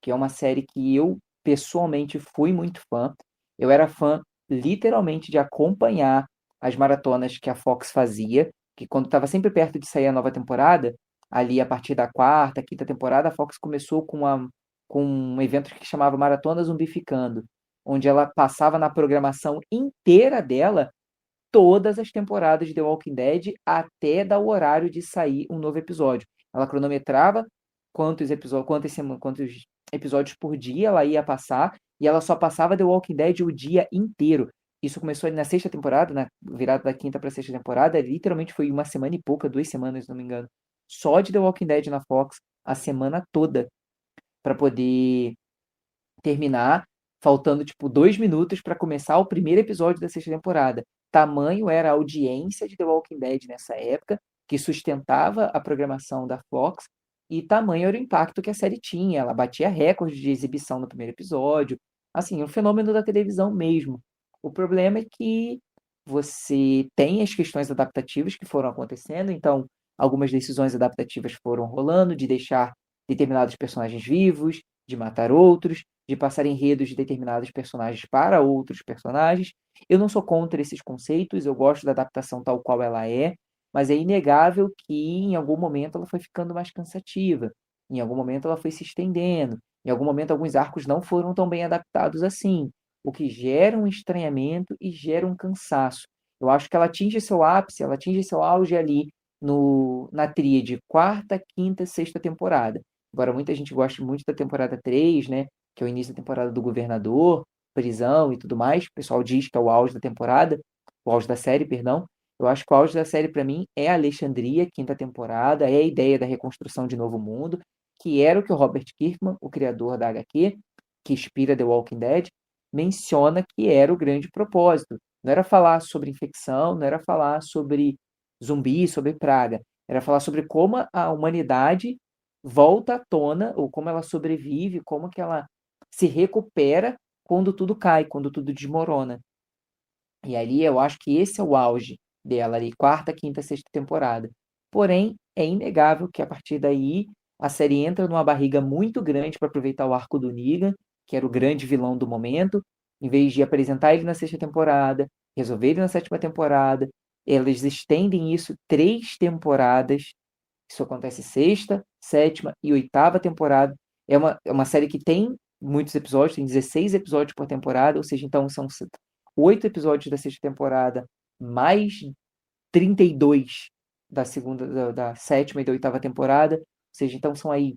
S2: que é uma série que eu, pessoalmente, fui muito fã. Eu era fã, literalmente, de acompanhar as maratonas que a Fox fazia, que quando estava sempre perto de sair a nova temporada, ali a partir da quarta, quinta temporada, a Fox começou com um evento que chamava Maratona Zumbificando, onde ela passava na programação inteira dela todas as temporadas de The Walking Dead até dar o horário de sair um novo episódio. Ela cronometrava quantos episódios por dia ela ia passar, e ela só passava The Walking Dead o dia inteiro. Isso começou ali na sexta temporada, na virada da quinta para a sexta temporada, literalmente foi uma semana e pouca, 2 semanas, se não me engano, só de The Walking Dead na Fox, a semana toda, para poder terminar, faltando tipo 2 minutos para começar o primeiro episódio da sexta temporada. Tamanho era a audiência de The Walking Dead nessa época, que sustentava a programação da Fox, e tamanho era o impacto que a série tinha. Ela batia recorde de exibição no primeiro episódio. Assim, um fenômeno da televisão mesmo. O problema é que você tem as questões adaptativas que foram acontecendo, então algumas decisões adaptativas foram rolando, de deixar determinados personagens vivos, de matar outros, de passar enredos de determinados personagens para outros personagens. Eu não sou contra esses conceitos, eu gosto da adaptação tal qual ela é, mas é inegável que em algum momento ela foi ficando mais cansativa, em algum momento ela foi se estendendo, em algum momento alguns arcos não foram tão bem adaptados assim, o que gera um estranhamento e gera um cansaço. Eu acho que ela atinge seu ápice, ela atinge seu auge ali na tríade quarta, quinta, sexta temporada. Embora muita gente goste muito da temporada 3, né? Que é o início da temporada do governador, prisão e tudo mais. O pessoal diz que é o auge da temporada, o auge da série, perdão. Eu acho que o auge da série para mim é a Alexandria, quinta temporada, é a ideia da reconstrução de novo mundo, que era o que o Robert Kirkman, o criador da HQ, que inspira The Walking Dead, menciona que era o grande propósito. Não era falar sobre infecção, não era falar sobre zumbi, sobre praga, era falar sobre como a humanidade volta à tona, ou como ela sobrevive, como que ela se recupera quando tudo cai, quando tudo desmorona. E ali eu acho que esse é o auge dela ali, quarta, quinta, sexta temporada. Porém, é inegável que a partir daí a série entra numa barriga muito grande para aproveitar o arco do Negan, que era o grande vilão do momento, em vez de apresentar ele na sexta temporada, resolver ele na sétima temporada, eles estendem isso 3 temporadas. Isso acontece sexta, sétima e oitava temporada. É uma série que tem muitos episódios, tem 16 episódios por temporada, ou seja, então são 8 episódios da sexta temporada, mais 32 da segunda, da sétima e da oitava temporada. Ou seja, então são aí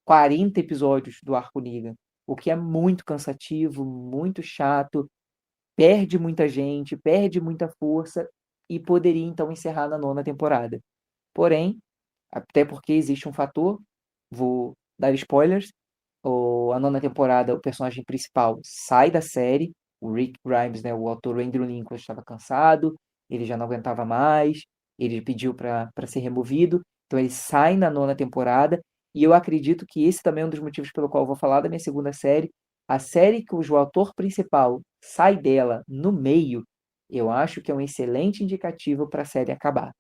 S2: 40 episódios do arco Negan, o que é muito cansativo, muito chato, perde muita gente, perde muita força e poderia então encerrar na nona temporada. Porém, até porque existe um fator, vou dar spoilers, a nona temporada, o personagem principal sai da série, o Rick Grimes, né, o autor Andrew Lincoln estava cansado, ele já não aguentava mais, ele pediu para ser removido, então ele sai na nona temporada, e eu acredito que esse também é um dos motivos pelo qual eu vou falar da minha segunda série. A série cujo autor principal sai dela no meio, eu acho que é um excelente indicativo para a série acabar.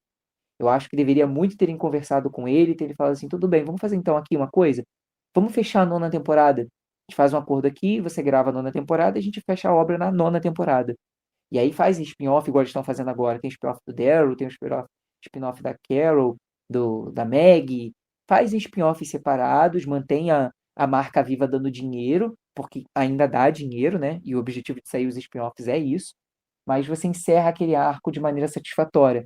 S2: Eu acho que deveria muito terem conversado com ele, terem falado assim, tudo bem, vamos fazer então aqui uma coisa? Vamos fechar a nona temporada. A gente faz um acordo aqui, você grava a nona temporada e a gente fecha a obra na nona temporada. E aí faz spin-off, igual eles estão fazendo agora. Tem spin-off do Daryl, tem spin-off da Carol, da Maggie. Faz spin-offs separados, mantém a marca viva dando dinheiro, porque ainda dá dinheiro, né? E o objetivo de sair os spin-offs é isso. Mas você encerra aquele arco de maneira satisfatória.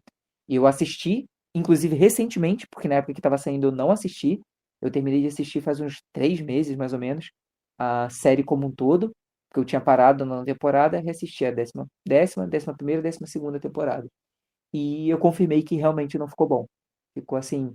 S2: Eu assisti, inclusive recentemente, porque na época que estava saindo eu não assisti. Eu terminei de assistir faz uns 3 meses, mais ou menos, a série como um todo, porque eu tinha parado na temporada, reassisti a décima primeira, 12ª temporada. E eu confirmei que realmente não ficou bom. Ficou assim,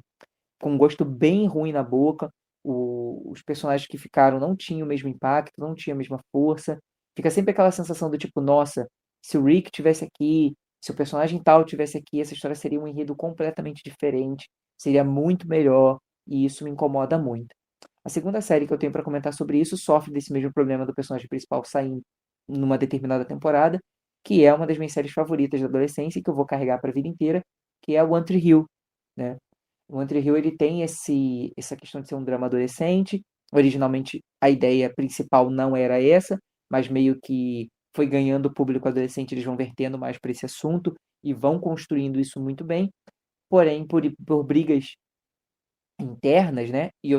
S2: com um gosto bem ruim na boca. Os personagens que ficaram não tinham o mesmo impacto, não tinham a mesma força. Fica sempre aquela sensação do tipo, nossa, se o Rick tivesse aqui, se o personagem tal tivesse aqui, essa história seria um enredo completamente diferente, seria muito melhor, e isso me incomoda muito. A segunda série que eu tenho para comentar sobre isso sofre desse mesmo problema do personagem principal sair numa determinada temporada, que é uma das minhas séries favoritas da adolescência e que eu vou carregar para a vida inteira, que é o One Tree Hill, né? O One Tree Hill ele tem essa questão de ser um drama adolescente. Originalmente a ideia principal não era essa, mas meio que foi ganhando público adolescente, eles vão vertendo mais para esse assunto e vão construindo isso muito bem. Porém, por brigas internas, né? E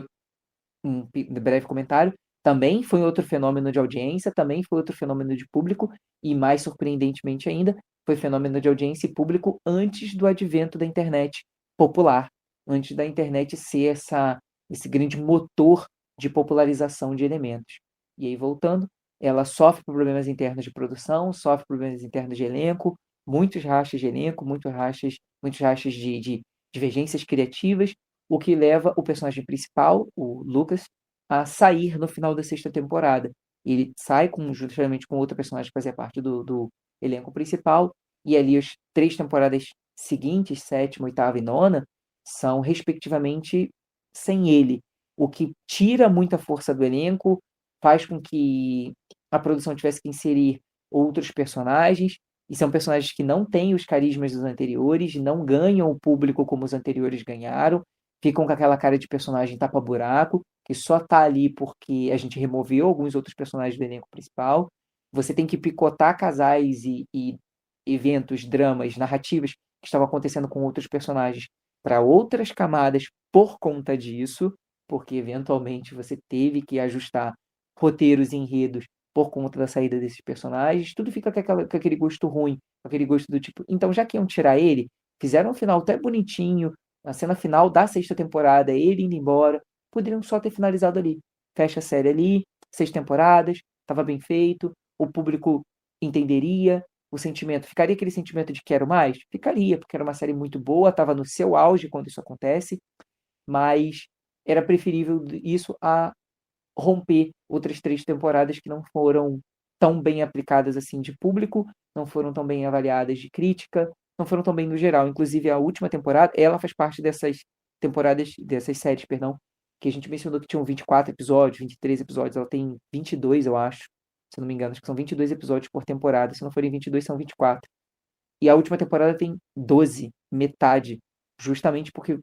S2: um breve comentário, também foi outro fenômeno de audiência, também foi outro fenômeno de público, e mais surpreendentemente ainda, foi fenômeno de audiência e público antes do advento da internet popular, antes da internet ser esse grande motor de popularização de elementos. E aí, voltando, ela sofre problemas internos de produção, sofre problemas internos de elenco, muitos rachas de elenco, muitos rachas de divergências criativas, o que leva o personagem principal, o Lucas, a sair no final da sexta temporada. Ele sai justamente com outra personagem que fazia parte do elenco principal, e ali as 3 temporadas seguintes, sétima, oitava e nona, são respectivamente sem ele, o que tira muita força do elenco, faz com que a produção tivesse que inserir outros personagens, e são personagens que não têm os carismas dos anteriores, não ganham o público como os anteriores ganharam, ficam com aquela cara de personagem tapa-buraco, que só tá ali porque a gente removeu alguns outros personagens do elenco principal. Você tem que picotar casais e eventos, dramas, narrativas que estavam acontecendo com outros personagens para outras camadas por conta disso, porque eventualmente você teve que ajustar roteiros e enredos por conta da saída desses personagens. Tudo fica com aquele gosto ruim, com aquele gosto do tipo, então já que iam tirar ele, fizeram um final até bonitinho, a cena final da sexta temporada, ele indo embora, poderiam só ter finalizado ali. Fecha a série ali, 6 temporadas, estava bem feito, o público entenderia, o sentimento, ficaria aquele sentimento de quero mais? Ficaria, porque era uma série muito boa, estava no seu auge quando isso acontece, mas era preferível isso a romper outras 3 temporadas que não foram tão bem aplicadas assim de público, não foram tão bem avaliadas de crítica, não foram tão bem no geral. Inclusive, a última temporada, ela faz parte dessas séries, perdão, que a gente mencionou que tinham 24 episódios, 23 episódios. Ela tem 22, eu acho, se eu não me engano. Acho que são 22 episódios por temporada. Se não forem 22, são 24. E a última temporada tem 12, metade, justamente porque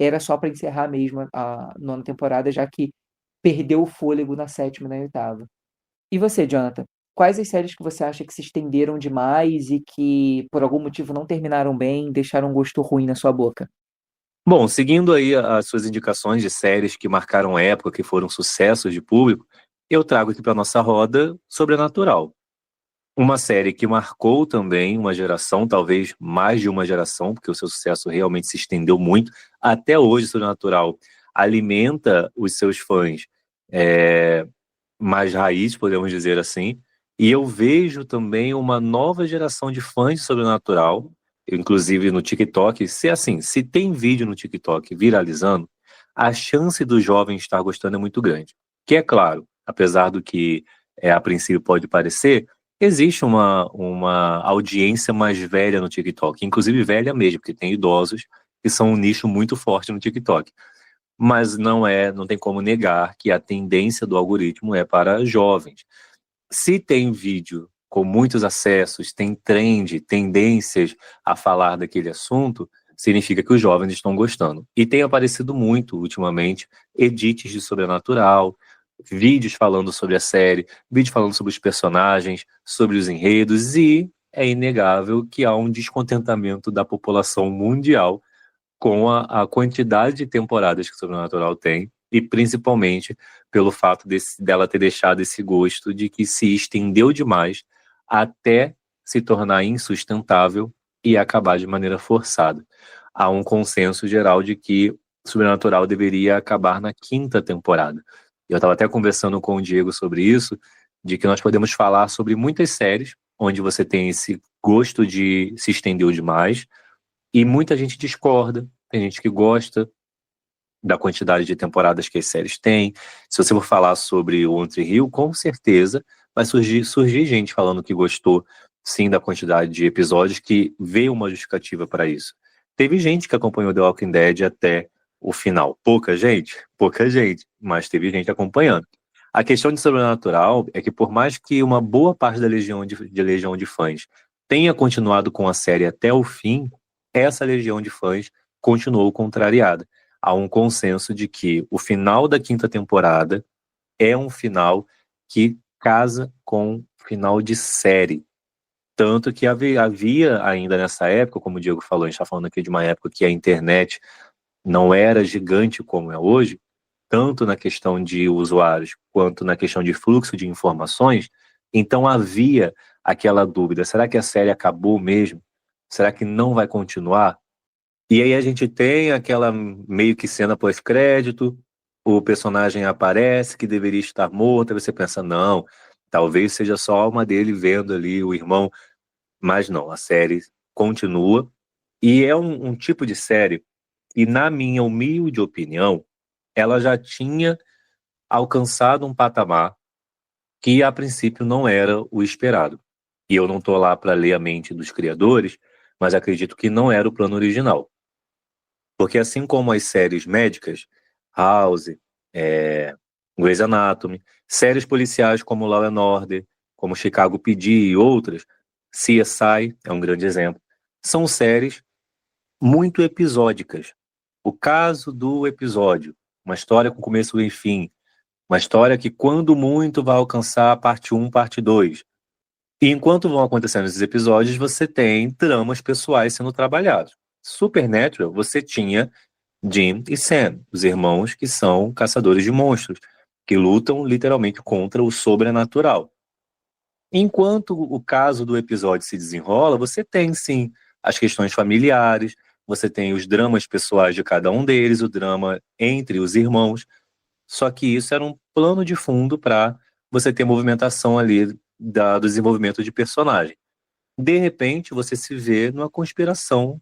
S2: era só para encerrar mesmo a nona temporada, já que perdeu o fôlego na sétima e na oitava. E você, Jonathan? Quais as séries que você acha que se estenderam demais e que, por algum motivo, não terminaram bem, deixaram um gosto ruim na sua boca?
S1: Bom, seguindo aí as suas indicações de séries que marcaram época, que foram sucessos de público, eu trago aqui para nossa roda Sobrenatural. Uma série que marcou também uma geração, talvez mais de uma geração, porque o seu sucesso realmente se estendeu muito. Até hoje, Sobrenatural alimenta os seus fãs mais raiz, podemos dizer assim. E eu vejo também uma nova geração de fãs de Sobrenatural, inclusive no TikTok. Se tem vídeo no TikTok viralizando, a chance do jovem estar gostando é muito grande. Que é claro, apesar do que a princípio pode parecer, existe uma audiência mais velha no TikTok, inclusive velha mesmo, porque tem idosos que são um nicho muito forte no TikTok. Mas não tem como negar que a tendência do algoritmo é para jovens. Se tem vídeo com muitos acessos, tem trend, tendências a falar daquele assunto, significa que os jovens estão gostando. E tem aparecido muito ultimamente edits de sobrenatural, vídeos falando sobre a série, vídeos falando sobre os personagens, sobre os enredos, e é inegável que há um descontentamento da população mundial com a quantidade de temporadas que o Sobrenatural tem, e principalmente pelo fato dela ter deixado esse gosto de que se estendeu demais até se tornar insustentável e acabar de maneira forçada. Há um consenso geral de que Sobrenatural deveria acabar na 5ª temporada. Eu estava até conversando com o Diego sobre isso, de que nós podemos falar sobre muitas séries onde você tem esse gosto de se estendeu demais, e muita gente discorda, tem gente que gosta da quantidade de temporadas que as séries têm. Se você for falar sobre o One Tree Hill, com certeza vai surgir gente falando que gostou, sim, da quantidade de episódios, que veio uma justificativa para isso. Teve gente que acompanhou The Walking Dead até o final. Pouca gente, mas teve gente acompanhando. A questão de Sobrenatural é que, por mais que uma boa parte da legião de fãs tenha continuado com a série até o fim, essa legião de fãs continuou contrariada. Há um consenso de que o final da 5ª temporada é um final que casa com o final de série. Tanto que havia ainda nessa época, como o Diego falou, a gente está falando aqui de uma época que a internet não era gigante como é hoje, tanto na questão de usuários quanto na questão de fluxo de informações. Então havia aquela dúvida, será que a série acabou mesmo? Será que não vai continuar? E aí a gente tem aquela meio que cena pós-crédito, o personagem aparece que deveria estar morto, aí você pensa, não, talvez seja só a alma dele vendo ali o irmão, mas não, a série continua, e é um tipo de série que, na minha humilde opinião, ela já tinha alcançado um patamar que a princípio não era o esperado. E eu não estou lá para ler a mente dos criadores, mas acredito que não era o plano original. Porque assim como as séries médicas, House, Grey's Anatomy, séries policiais como Law and Order, como Chicago PD e outras, CSI é um grande exemplo, são séries muito episódicas. O caso do episódio, uma história com começo, meio e fim, uma história que quando muito vai alcançar a parte 1, parte 2. E enquanto vão acontecendo esses episódios, você tem tramas pessoais sendo trabalhados. Supernatural, você tinha Jim e Sam, os irmãos que são caçadores de monstros, que lutam literalmente contra o sobrenatural. Enquanto o caso do episódio se desenrola, você tem sim as questões familiares, você tem os dramas pessoais de cada um deles, o drama entre os irmãos, só que isso era um plano de fundo para você ter movimentação ali do desenvolvimento de personagem. De repente, você se vê numa conspiração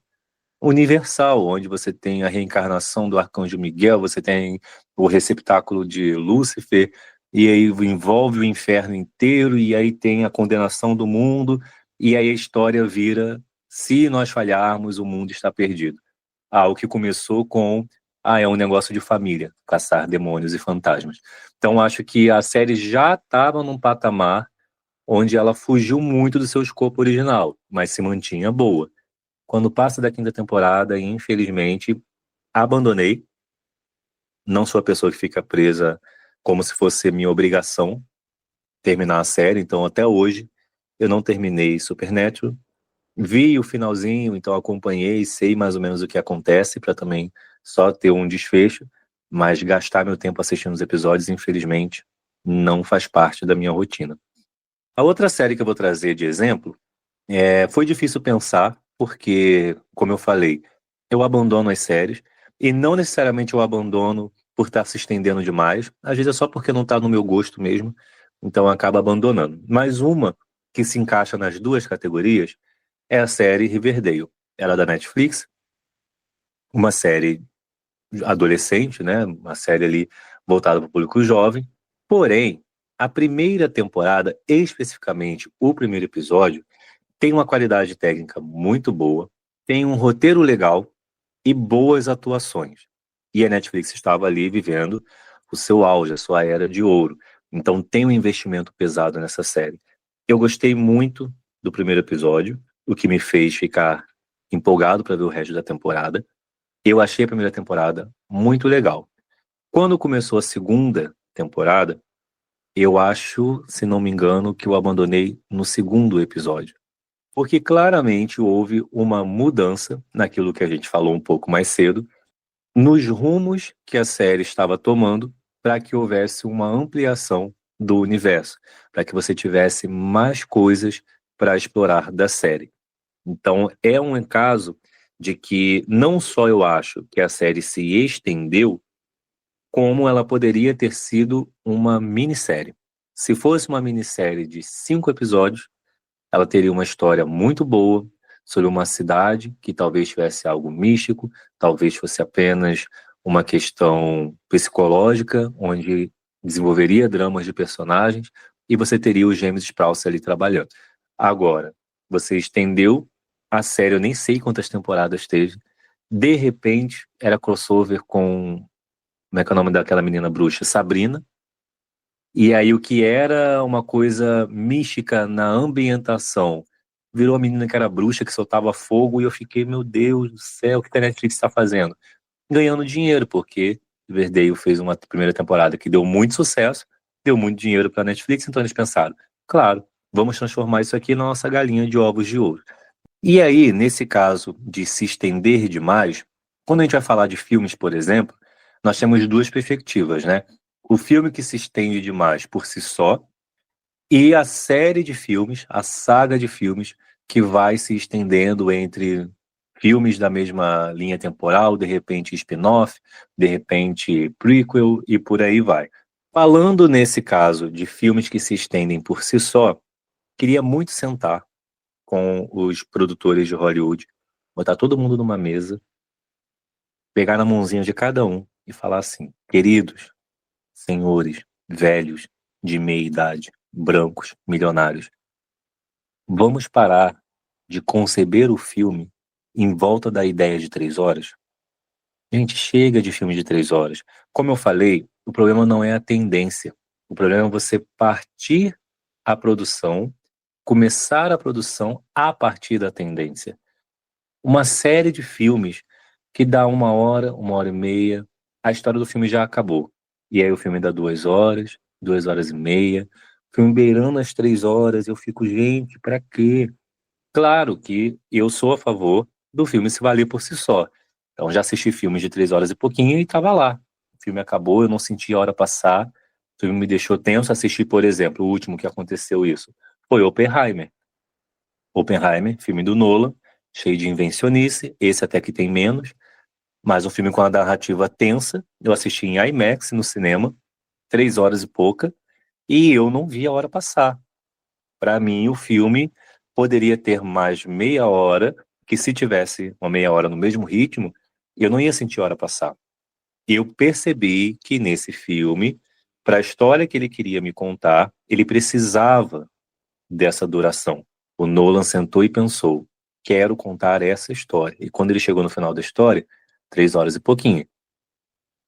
S1: universal, onde você tem a reencarnação do Arcanjo Miguel, você tem o receptáculo de Lúcifer, e aí envolve o inferno inteiro, e aí tem a condenação do mundo, e aí a história vira, se nós falharmos, o mundo está perdido. O que começou com, é um negócio de família, caçar demônios e fantasmas. Então acho que a série já estava num patamar onde ela fugiu muito do seu escopo original, mas se mantinha boa. Quando passa da 5ª temporada, infelizmente, abandonei. Não sou a pessoa que fica presa como se fosse minha obrigação terminar a série, então até hoje eu não terminei Supernatural. Vi o finalzinho, então acompanhei, sei mais ou menos o que acontece para também só ter um desfecho, mas gastar meu tempo assistindo os episódios, infelizmente, não faz parte da minha rotina. A outra série que eu vou trazer de exemplo foi difícil pensar, porque, como eu falei, eu abandono as séries, e não necessariamente eu abandono por estar se estendendo demais, às vezes é só porque não está no meu gosto mesmo, então eu acabo abandonando. Mas uma que se encaixa nas duas categorias é a série Riverdale. Ela é da Netflix, uma série adolescente, né? Uma série ali voltada para o público jovem, Porém, a primeira temporada, especificamente o primeiro episódio, tem uma qualidade técnica muito boa, tem um roteiro legal e boas atuações. E a Netflix estava ali vivendo o seu auge, a sua era de ouro. Então tem um investimento pesado nessa série. Eu gostei muito do primeiro episódio, o que me fez ficar empolgado para ver o resto da temporada. Eu achei a primeira temporada muito legal. Quando começou a segunda temporada, eu acho, se não me engano, que eu abandonei no segundo episódio. Porque claramente houve uma mudança naquilo que a gente falou um pouco mais cedo, nos rumos que a série estava tomando para que houvesse uma ampliação do universo, para que você tivesse mais coisas para explorar da série. Então, é um caso de que não só eu acho que a série se estendeu, como ela poderia ter sido uma minissérie. Se fosse uma minissérie de 5 episódios, ela teria uma história muito boa sobre uma cidade que talvez tivesse algo místico, talvez fosse apenas uma questão psicológica, onde desenvolveria dramas de personagens, e você teria os gêmeos Sprouse ali trabalhando. Agora, você estendeu a série, eu nem sei quantas temporadas teve, de repente era crossover com, como é que é o nome daquela menina bruxa? Sabrina. E aí o que era uma coisa mística na ambientação virou a menina que era bruxa, que soltava fogo, e eu fiquei, meu Deus do céu, o que a Netflix está fazendo? Ganhando dinheiro, porque Riverdale fez uma primeira temporada que deu muito sucesso, deu muito dinheiro para a Netflix, então eles pensaram, claro, vamos transformar isso aqui na nossa galinha de ovos de ouro. E aí, nesse caso de se estender demais, quando a gente vai falar de filmes, por exemplo, nós temos duas perspectivas, né? O filme que se estende demais por si só e a série de filmes, a saga de filmes que vai se estendendo entre filmes da mesma linha temporal, de repente spin-off, de repente prequel e por aí vai. Falando nesse caso de filmes que se estendem por si só, queria muito sentar com os produtores de Hollywood, botar todo mundo numa mesa, pegar na mãozinha de cada um e falar assim: queridos, senhores, velhos, de meia idade, brancos, milionários, vamos parar de conceber o filme em volta da ideia de 3 horas? Gente, chega de filme de 3 horas. Como eu falei, o problema não é a tendência. O problema é você partir a produção, começar a produção a partir da tendência. Uma série de filmes que dá 1 hora e meia, a história do filme já acabou. E aí o filme dá 2 horas, 2 horas e meia, filme beirando as 3 horas, eu fico, gente, pra quê? Claro que eu sou a favor do filme se valer por si só. Então já assisti filmes de 3 horas e pouquinho e tava lá. O filme acabou, eu não senti a hora passar, o filme me deixou tenso. Assisti, por exemplo, o último que aconteceu isso, foi Oppenheimer. Oppenheimer, filme do Nolan, cheio de invencionice, esse até que tem menos, mas um filme com uma narrativa tensa. Eu assisti em IMAX no cinema, 3 horas e pouca, e eu não vi a hora passar. Para mim, o filme poderia ter mais meia hora, que se tivesse uma meia hora no mesmo ritmo, eu não ia sentir a hora passar. Eu percebi que nesse filme, para a história que ele queria me contar, ele precisava dessa duração. O Nolan sentou e pensou: quero contar essa história. E quando ele chegou no final da história, 3 horas e pouquinho.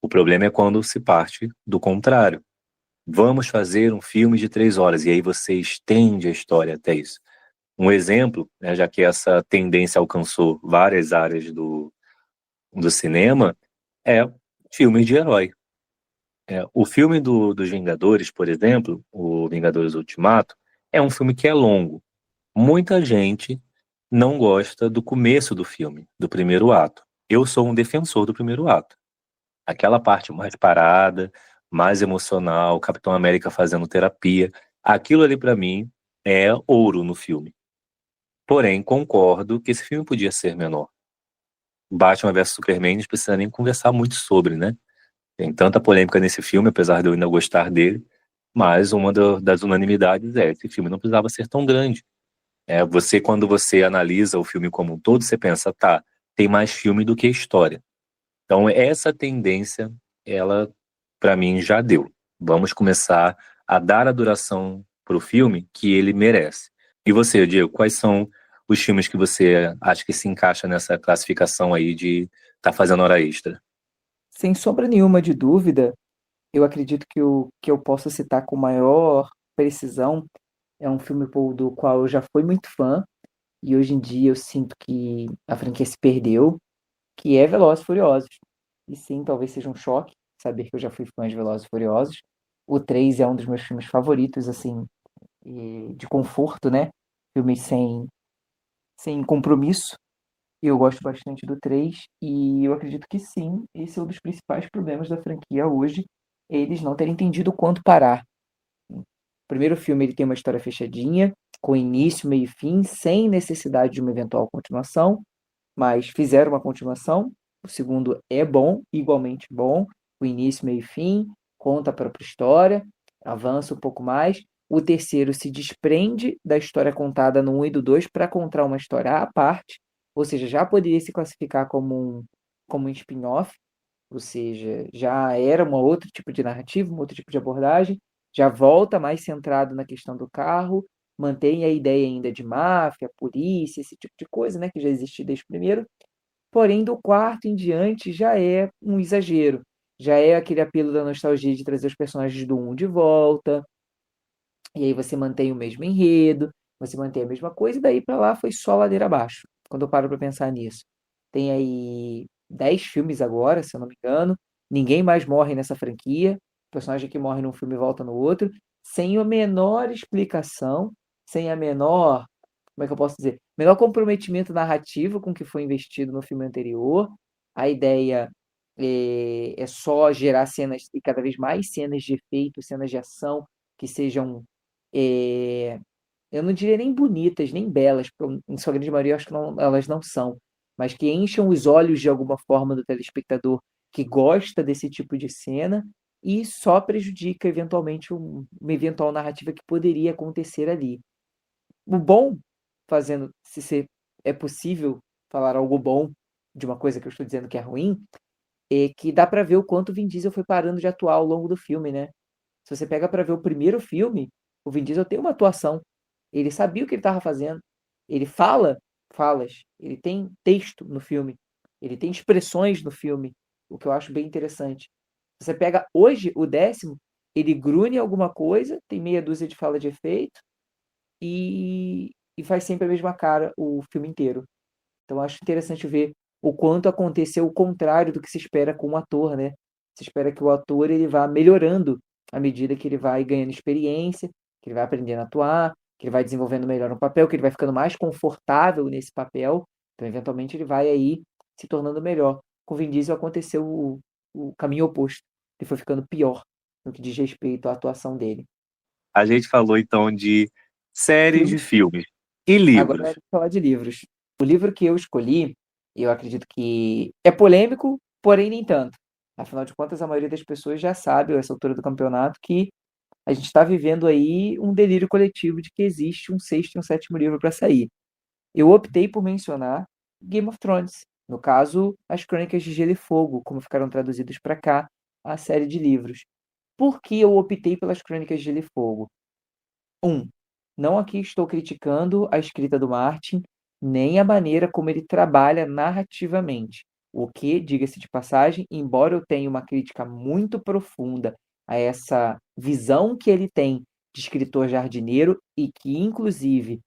S1: O problema é quando se parte do contrário. Vamos fazer um filme de 3 horas, e aí você estende a história até isso. Um exemplo, né, já que essa tendência alcançou várias áreas do cinema, é filmes de herói. O filme dos Vingadores, por exemplo, o Vingadores Ultimato, é um filme que é longo. Muita gente não gosta do começo do filme, do primeiro ato. Eu sou um defensor do primeiro ato. Aquela parte mais parada, mais emocional, Capitão América fazendo terapia, aquilo ali pra mim é ouro no filme. Porém, concordo que esse filme podia ser menor. Batman vs Superman, não precisa nem conversar muito sobre, né? Tem tanta polêmica nesse filme, apesar de eu ainda gostar dele, mas uma das unanimidades é: esse filme não precisava ser tão grande. Quando você analisa o filme como um todo, você pensa, tá, tem mais filme do que história. Então, essa tendência, ela, pra mim, já deu. Vamos começar a dar a duração para o filme que ele merece. E você, Diego, quais são os filmes que você acha que se encaixa nessa classificação aí de estar fazendo hora extra?
S2: Sem sombra nenhuma de dúvida, eu acredito que o que eu posso citar com maior precisão é um filme do qual eu já fui muito fã e hoje em dia eu sinto que a franquia se perdeu, que é Velozes e Furiosos. E sim, talvez seja um choque saber que eu já fui fã de Velozes e Furiosos. O 3 é um dos meus filmes favoritos, assim, de conforto, né? Filmes sem compromisso. Eu gosto bastante do 3 e eu acredito que sim, esse é um dos principais problemas da franquia hoje, eles não terem entendido quanto parar. O primeiro filme ele tem uma história fechadinha, com início, meio e fim, sem necessidade de uma eventual continuação, mas fizeram uma continuação. O segundo é bom, igualmente bom, o início, meio e fim, conta a própria história, avança um pouco mais. O terceiro se desprende da história contada no 1 e do 2 para contar uma história à parte, ou seja, já poderia se classificar como um spin-off, ou seja, já era um outro tipo de narrativa, um outro tipo de abordagem, já volta mais centrado na questão do carro, mantém a ideia ainda de máfia, polícia, esse tipo de coisa, né, que já existe desde o primeiro, porém do quarto em diante já é um exagero, já é aquele apelo da nostalgia de trazer os personagens do um de volta, e aí você mantém o mesmo enredo, você mantém a mesma coisa, e daí pra lá foi só ladeira abaixo, quando eu paro pra pensar nisso. Tem aí 10 filmes agora, se eu não me engano, ninguém mais morre nessa franquia, o personagem que morre num filme volta no outro, sem a menor explicação, sem a menor, como é que eu posso dizer? Menor comprometimento narrativo com o que foi investido no filme anterior. A ideia é só gerar cenas e cada vez mais cenas de efeito, cenas de ação que sejam é, eu não diria nem bonitas, nem belas, em sua grande maioria eu acho que elas não são, mas que encham os olhos de alguma forma do telespectador que gosta desse tipo de cena e só prejudica eventualmente uma eventual narrativa que poderia acontecer ali. O bom, se é possível falar algo bom de uma coisa que eu estou dizendo que é ruim, é que dá pra ver o quanto o Vin Diesel foi parando de atuar ao longo do filme, né? Se você pega pra ver o primeiro filme, o Vin Diesel tem uma atuação. Ele sabia o que ele estava fazendo. Ele fala falas. Ele tem texto no filme. Ele tem expressões no filme. O que eu acho bem interessante. Você pega hoje o 10º, ele grune alguma coisa, tem meia dúzia de fala de efeito e faz sempre a mesma cara o filme inteiro. Então eu acho interessante ver o quanto aconteceu o contrário do que se espera com o ator, né? Se espera que o ator ele vá melhorando à medida que ele vai ganhando experiência, que ele vai aprendendo a atuar, que ele vai desenvolvendo melhor no papel, que ele vai ficando mais confortável nesse papel. Então, eventualmente, ele vai aí se tornando melhor. Com o Vin Diesel aconteceu o caminho oposto. Ele foi ficando pior no que diz respeito à atuação dele.
S1: A gente falou então de séries
S2: Filme,
S1: de filmes e
S2: agora é
S1: livros.
S2: falar de livros. O livro que eu escolhi, eu acredito que é polêmico, porém nem tanto. Afinal de contas, a maioria das pessoas já sabe, a essa altura do campeonato, que a gente está vivendo aí um delírio coletivo de que existe um sexto e um sétimo livro para sair. Eu optei por mencionar Game of Thrones, no caso, as Crônicas de Gelo e Fogo, como ficaram traduzidos para cá, a série de livros. Por que eu optei pelas Crônicas de Gelo e Fogo? Um, não aqui estou criticando a escrita do Martin, nem a maneira como ele trabalha narrativamente. O que, diga-se de passagem, embora eu tenha uma crítica muito profunda a essa visão que ele tem de escritor jardineiro e que, inclusive,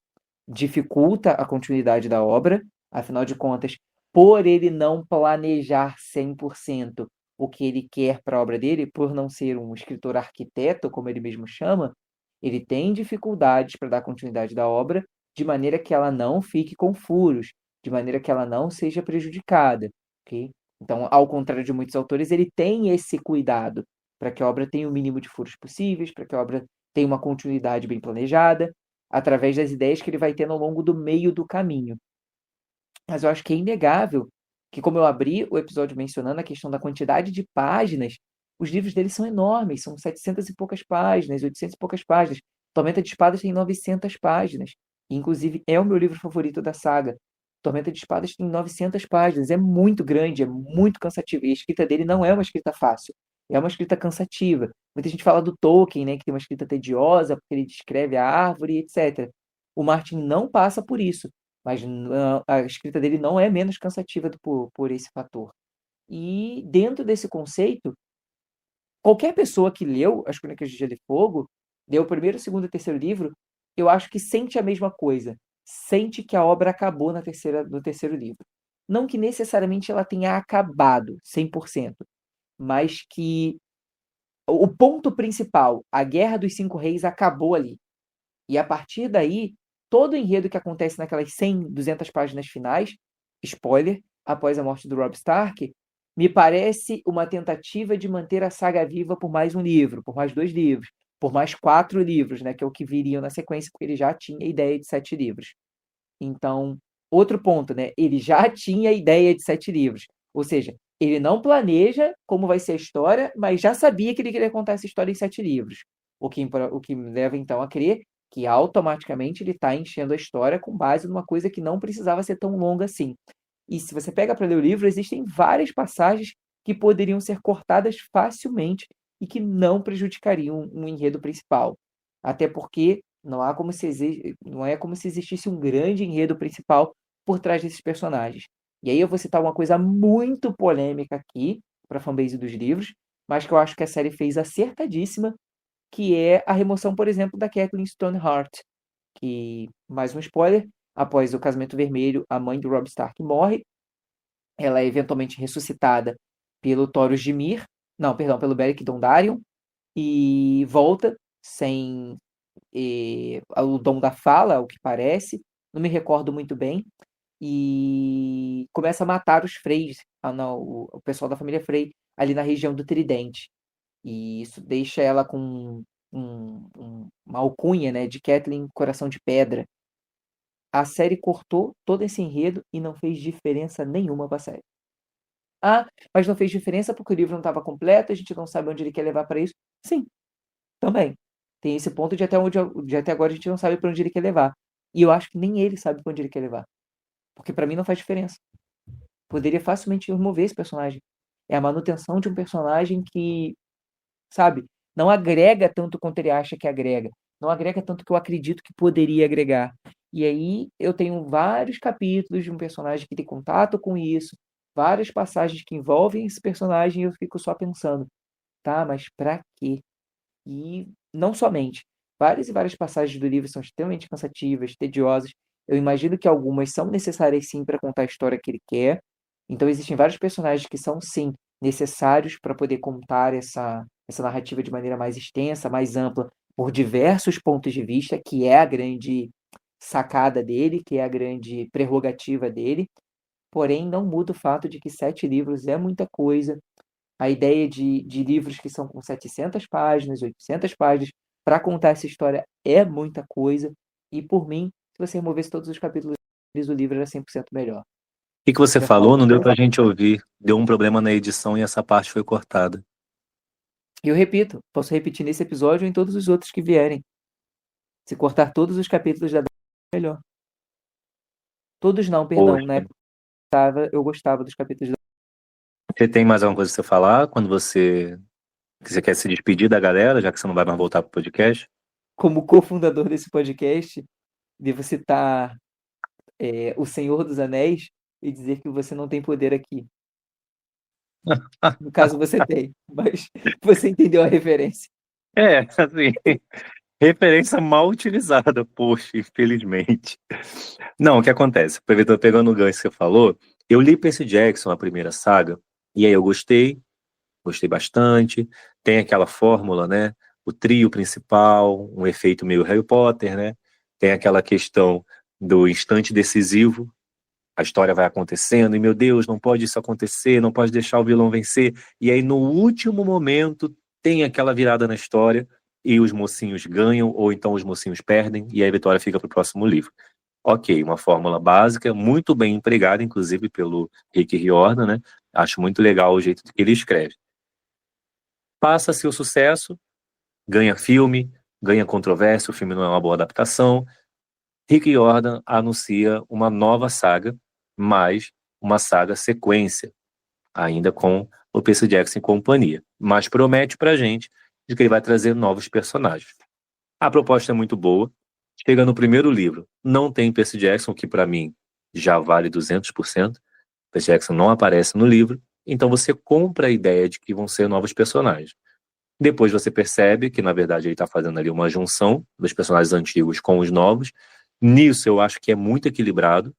S2: dificulta a continuidade da obra, afinal de contas, por ele não planejar 100% o que ele quer para a obra dele, por não ser um escritor arquiteto, como ele mesmo chama, ele tem dificuldades para dar continuidade da obra, de maneira que ela não fique com furos, de maneira que ela não seja prejudicada, ok? Então, ao contrário de muitos autores, ele tem esse cuidado para que a obra tenha o mínimo de furos possíveis, para que a obra tenha uma continuidade bem planejada, através das ideias que ele vai tendo ao longo do meio do caminho. Mas eu acho que é inegável que, como eu abri o episódio mencionando a questão da quantidade de páginas, os livros dele são enormes, são 700 e poucas páginas, 800 e poucas páginas. Tormenta de Espadas tem 900 páginas. E, inclusive, é o meu livro favorito da saga. Tormenta de Espadas tem 900 páginas. É muito grande, é muito cansativo. E a escrita dele não é uma escrita fácil. É uma escrita cansativa. Muita gente fala do Tolkien, né, que tem uma escrita tediosa, porque ele descreve a árvore, etc. O Martin não passa por isso, mas a escrita dele não é menos cansativa por esse fator. E dentro desse conceito, qualquer pessoa que leu As Crônicas de Gelo e Fogo, leu o primeiro, segundo e terceiro livro, eu acho que sente a mesma coisa. Sente que a obra acabou no terceiro livro. Não que necessariamente ela tenha acabado 100%, mas que o ponto principal, a Guerra dos Cinco Reis, acabou ali. E a partir daí, todo o enredo que acontece naquelas 100, 200 páginas finais, spoiler, após a morte do Robb Stark, me parece uma tentativa de manter a saga viva por mais um livro, por mais 2 livros, por mais 4 livros, né, que é o que viriam na sequência, porque ele já tinha a ideia de 7 livros. Então, outro ponto, né, ele já tinha a ideia de 7 livros. Ou seja, ele não planeja como vai ser a história, mas já sabia que ele queria contar essa história em 7 livros. O que me leva, então, a crer que automaticamente ele está enchendo a história com base numa coisa que não precisava ser tão longa assim. E se você pega para ler o livro, existem várias passagens que poderiam ser cortadas facilmente e que não prejudicariam o enredo principal. Até porque não é como se existisse um grande enredo principal por trás desses personagens. E aí eu vou citar uma coisa muito polêmica aqui para a fanbase dos livros, mas que eu acho que a série fez acertadíssima, que é a remoção, por exemplo, da Catelyn Stoneheart, que, mais um spoiler, após o Casamento Vermelho, a mãe do Robb Stark morre, ela é eventualmente ressuscitada pelo Thoros de Myr, não, perdão, pelo Beric Dondarrion, e volta sem o dom da fala, o que parece, não me recordo muito bem, e começa a matar os Freys, o pessoal da família Frey, ali na região do Tridente. E isso deixa ela com uma alcunha, né, de Catelyn Coração de Pedra. A série cortou todo esse enredo e não fez diferença nenhuma para a série. Ah, mas não fez diferença porque o livro não estava completo, a gente não sabe onde ele quer levar para isso. Sim, também. Tem esse ponto de até agora a gente não sabe para onde ele quer levar. E eu acho que nem ele sabe para onde ele quer levar. Porque para mim não faz diferença. Poderia facilmente remover esse personagem. É a manutenção de um personagem que, sabe, não agrega tanto quanto ele acha que agrega. Não agrega tanto que eu acredito que poderia agregar. E aí eu tenho vários capítulos de um personagem que tem contato com isso, várias passagens que envolvem esse personagem e eu fico só pensando, tá, mas pra quê? E não somente. Várias e várias passagens do livro são extremamente cansativas, tediosas. Eu imagino que algumas são necessárias sim para contar a história que ele quer. Então existem vários personagens que são sim necessários para poder contar essa narrativa de maneira mais extensa, mais ampla, por diversos pontos de vista, que é a grande sacada dele, que é a grande prerrogativa dele. Porém, não muda o fato de que 7 livros é muita coisa. A ideia de livros que são com 700 páginas, 800 páginas, para contar essa história é muita coisa. E por mim, se você removesse todos os capítulos, o livro era 100% melhor.
S1: O que você
S2: Quer falar
S1: falou não
S2: alguma
S1: deu
S2: coisa?
S1: pra gente ouvir. Deu um problema na edição e essa parte foi cortada.
S2: E eu repito, posso repetir nesse episódio ou em todos os outros que vierem. Se cortar todos os capítulos da melhor. Todos não, perdão. Na
S1: Poxa,
S2: época eu gostava dos capítulos da
S1: você tem mais alguma coisa pra você falar quando você quer se despedir da galera, já que você não vai mais voltar pro podcast?
S2: como cofundador desse podcast, devo citar O Senhor dos Anéis e dizer que você não tem poder aqui. No caso, você tem, mas você entendeu a referência.
S1: É, assim, referência mal utilizada, poxa, infelizmente. Não, o que acontece? Aproveitando, pegando o gancho que você falou, eu li Percy Jackson, a primeira saga, e aí eu gostei bastante. Tem aquela fórmula, né? O trio principal, um efeito meio Harry Potter, né? Tem aquela questão do instante decisivo, a história vai acontecendo, e meu Deus, não pode isso acontecer, não pode deixar o vilão vencer. E aí, no último momento, tem aquela virada na história, e os mocinhos ganham, ou então os mocinhos perdem, e aí a vitória fica para o próximo livro. Ok, uma fórmula básica, muito bem empregada, inclusive pelo Rick Riordan, né? Acho muito legal o jeito que ele escreve. Passa-se o sucesso, ganha filme, ganha controvérsia, o filme não é uma boa adaptação. Rick Riordan anuncia uma nova saga, mas uma saga sequência, ainda com o Percy Jackson e companhia. Mas promete pra gente de que ele vai trazer novos personagens. A proposta é muito boa. Chega no primeiro livro, não tem Percy Jackson, que para mim já vale 200%. Percy Jackson não aparece no livro, então você compra a ideia de que vão ser novos personagens. Depois você percebe que, na verdade, ele está fazendo ali uma junção dos personagens antigos com os novos. Nisso, eu acho que é muito equilibrado.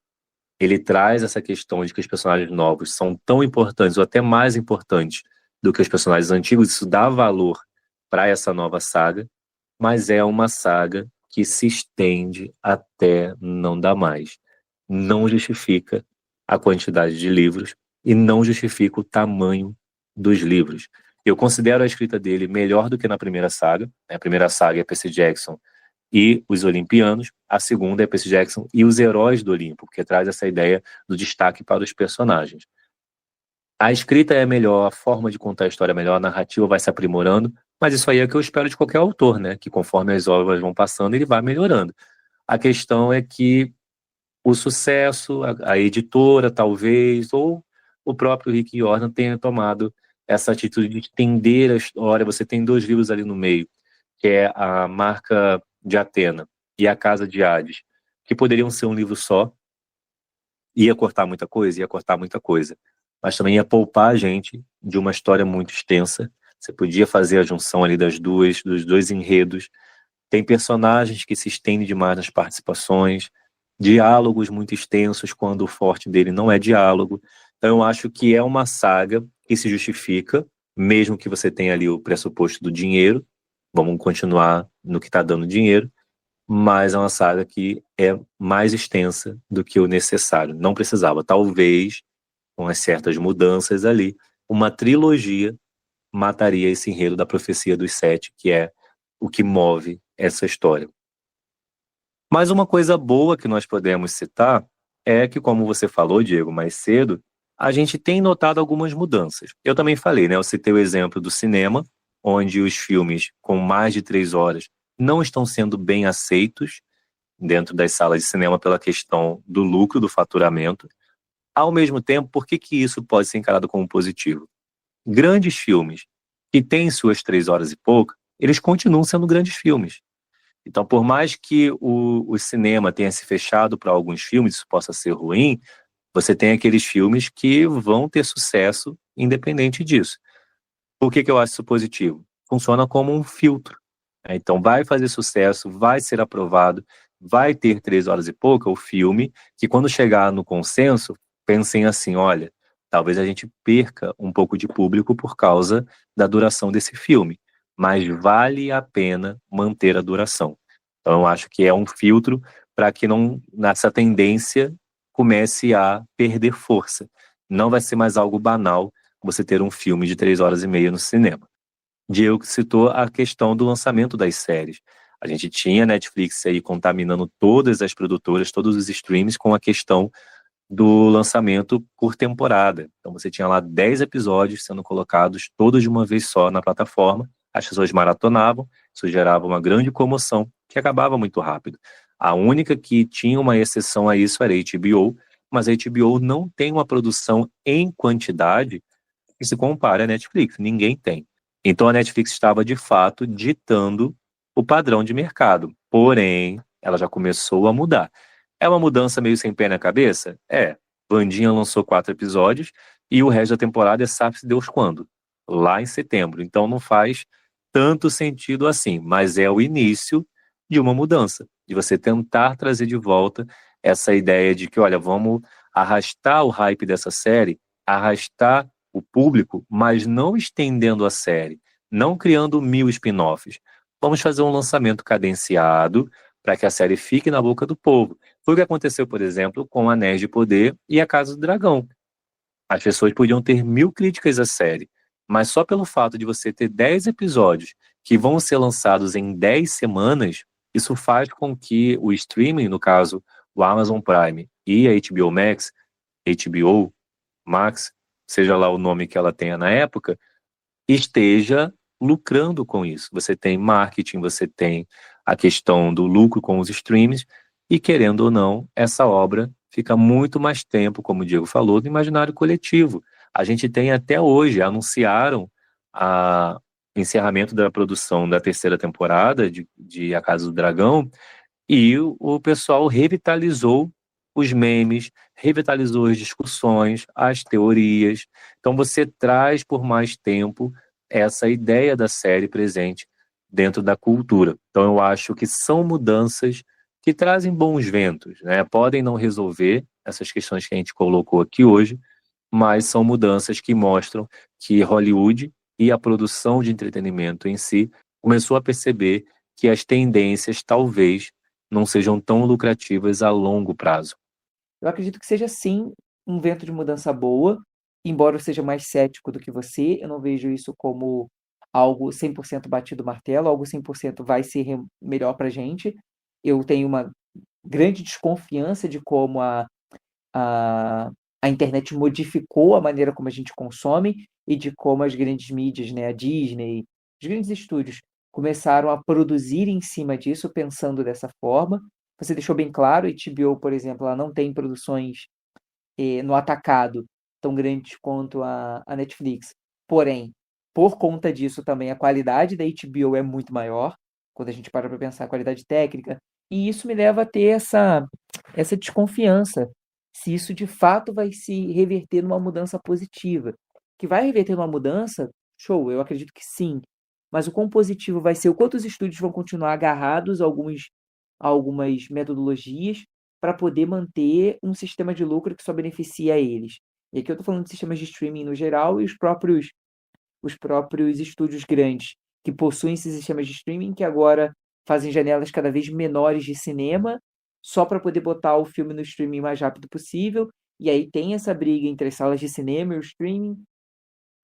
S1: Ele traz essa questão de que os personagens novos são tão importantes, ou até mais importantes, do que os personagens antigos. Isso dá valor para essa nova saga, mas é uma saga que se estende até não dar mais. Não justifica a quantidade de livros e não justifica o tamanho dos livros. Eu considero a escrita dele melhor do que na primeira saga. A primeira saga é Percy Jackson e os Olimpianos, a segunda é Percy Jackson e os Heróis do Olimpo, porque traz essa ideia do destaque para os personagens. A escrita é melhor, a forma de contar a história é melhor, a narrativa vai se aprimorando, mas isso aí é o que eu espero de qualquer autor, né? Que conforme as obras vão passando, ele vai melhorando. A questão é que o sucesso, a editora, talvez, ou o próprio Rick Riordan tenha tomado essa atitude de estender a história. Você tem 2 livros ali no meio, que é a Marca de Atena e a Casa de Hades, que poderiam ser um livro só. Ia cortar muita coisa, mas também ia poupar a gente de uma história muito extensa. Você podia fazer a junção ali dos 2 enredos. Tem personagens que se estendem demais nas participações, diálogos muito extensos quando o forte dele não é diálogo. Então eu acho que é uma saga que se justifica, mesmo que você tenha ali o pressuposto do dinheiro. Vamos continuar no que está dando dinheiro, mas é uma saga que é mais extensa do que o necessário. Não precisava. Talvez, com as certas mudanças ali, uma trilogia mataria esse enredo da Profecia dos Sete, que é o que move essa história. Mas uma coisa boa que nós podemos citar é que, como você falou, Diego, mais cedo, a gente tem notado algumas mudanças. Eu também falei, né? Eu citei o exemplo do cinema, onde os filmes com mais de 3 horas não estão sendo bem aceitos dentro das salas de cinema pela questão do lucro, do faturamento. Ao mesmo tempo, por que isso pode ser encarado como positivo? Grandes filmes que têm suas 3 horas e pouco, eles continuam sendo grandes filmes. Então, por mais que o cinema tenha se fechado para alguns filmes, isso possa ser ruim, você tem aqueles filmes que vão ter sucesso independente disso. Por que eu acho isso positivo? Funciona como um filtro. Então, vai fazer sucesso, vai ser aprovado, vai ter 3 horas e pouca o filme, que quando chegar no consenso, pensem assim, olha, talvez a gente perca um pouco de público por causa da duração desse filme, mas vale a pena manter a duração. Então, eu acho que é um filtro para que não, nessa tendência, comece a perder força. Não vai ser mais algo banal você ter um filme de 3 horas e meia no cinema. Diego citou a questão do lançamento das séries. A gente tinha Netflix aí contaminando todas as produtoras, todos os streams com a questão do lançamento por temporada. Então você tinha lá 10 episódios sendo colocados todos de uma vez só na plataforma, as pessoas maratonavam, isso gerava uma grande comoção que acabava muito rápido. A única que tinha uma exceção a isso era a HBO, mas a HBO não tem uma produção em quantidade que se compare à Netflix, ninguém tem. Então a Netflix estava de fato ditando o padrão de mercado, porém ela já começou a mudar. É uma mudança meio sem pé na cabeça? É. Wandinha lançou 4 episódios e o resto da temporada é sabe-se Deus quando? Lá em setembro. Então não faz tanto sentido assim, mas é o início de uma mudança, de você tentar trazer de volta essa ideia de que, olha, vamos arrastar o hype dessa série, arrastar o público, mas não estendendo a série, não criando 1000 spin-offs. Vamos fazer um lançamento cadenciado para que a série fique na boca do povo. Foi o que aconteceu, por exemplo, com Anéis de Poder e A Casa do Dragão. As pessoas podiam ter 1000 críticas à série, mas só pelo fato de você ter 10 episódios que vão ser lançados em 10 semanas, isso faz com que o streaming, no caso, o Amazon Prime e a HBO Max, HBO Max, seja lá o nome que ela tenha na época, esteja lucrando com isso. Você tem marketing, você tem a questão do lucro com os streams, e querendo ou não, essa obra fica muito mais tempo, como o Diego falou, no imaginário coletivo. A gente tem até hoje, anunciaram o encerramento da produção da terceira temporada de A Casa do Dragão, e o pessoal revitalizou os memes, revitalizou as discussões, as teorias. Então você traz por mais tempo essa ideia da série presente dentro da cultura. Então eu acho que são mudanças que trazem bons ventos, né? Podem não resolver essas questões que a gente colocou aqui hoje, mas são mudanças que mostram que Hollywood e a produção de entretenimento em si começou a perceber que as tendências talvez não sejam tão lucrativas a longo prazo.
S2: Eu acredito que seja sim um vento de mudança boa, embora eu seja mais cético do que você, eu não vejo isso como algo 100% batido o martelo, algo 100% vai ser melhor pra gente. Eu tenho uma grande desconfiança de como a, a internet modificou a maneira como a gente consome e de como as grandes mídias, né, a Disney, os grandes estúdios, começaram a produzir em cima disso, pensando dessa forma. Você deixou bem claro, a HBO, por exemplo, ela não tem produções no atacado tão grandes quanto a Netflix. Porém, por conta disso também a qualidade da HBO é muito maior, quando a gente para para pensar a qualidade técnica, e isso me leva a ter essa desconfiança, se isso de fato vai se reverter numa mudança positiva. Que vai reverter numa mudança, show, eu acredito que sim. Mas o quão positivo vai ser, o quanto os estúdios vão continuar agarrados a algumas metodologias para poder manter um sistema de lucro que só beneficia a eles. E aqui eu estou falando de sistemas de streaming no geral e os próprios estúdios grandes que possuem esses sistemas de streaming que agora fazem janelas cada vez menores de cinema só para poder botar o filme no streaming mais rápido possível. E aí tem essa briga entre as salas de cinema e o streaming.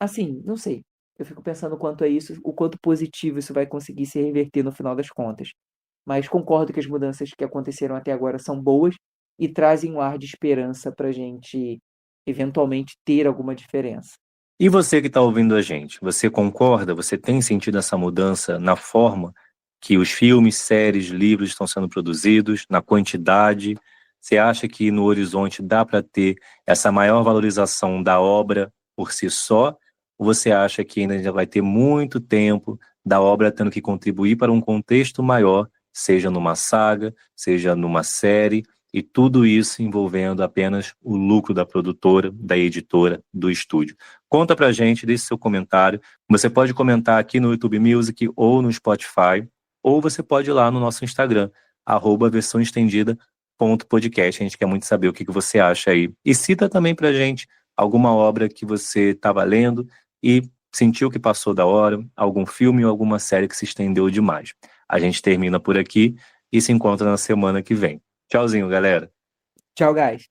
S2: Assim, não sei. Eu fico pensando quanto a isso, o quanto positivo isso vai conseguir se reverter no final das contas. Mas concordo que as mudanças que aconteceram até agora são boas e trazem um ar de esperança para a gente eventualmente ter alguma diferença.
S1: E você que está ouvindo a gente, você concorda? Você tem sentido essa mudança na forma que os filmes, séries, livros estão sendo produzidos, na quantidade? Você acha que no horizonte dá para ter essa maior valorização da obra por si só? Ou você acha que ainda vai ter muito tempo da obra tendo que contribuir para um contexto maior, seja numa saga, seja numa série, e tudo isso envolvendo apenas o lucro da produtora, da editora, do estúdio? Conta pra gente, deixe seu comentário. Você pode comentar aqui no YouTube Music ou no Spotify, ou você pode ir lá no nosso Instagram, @versãoestendida.podcast. A gente quer muito saber o que você acha aí. E cita também pra gente alguma obra que você estava lendo e sentiu que passou da hora, algum filme ou alguma série que se estendeu demais. A gente termina por aqui e se encontra na semana que vem. Tchauzinho, galera.
S2: Tchau, guys!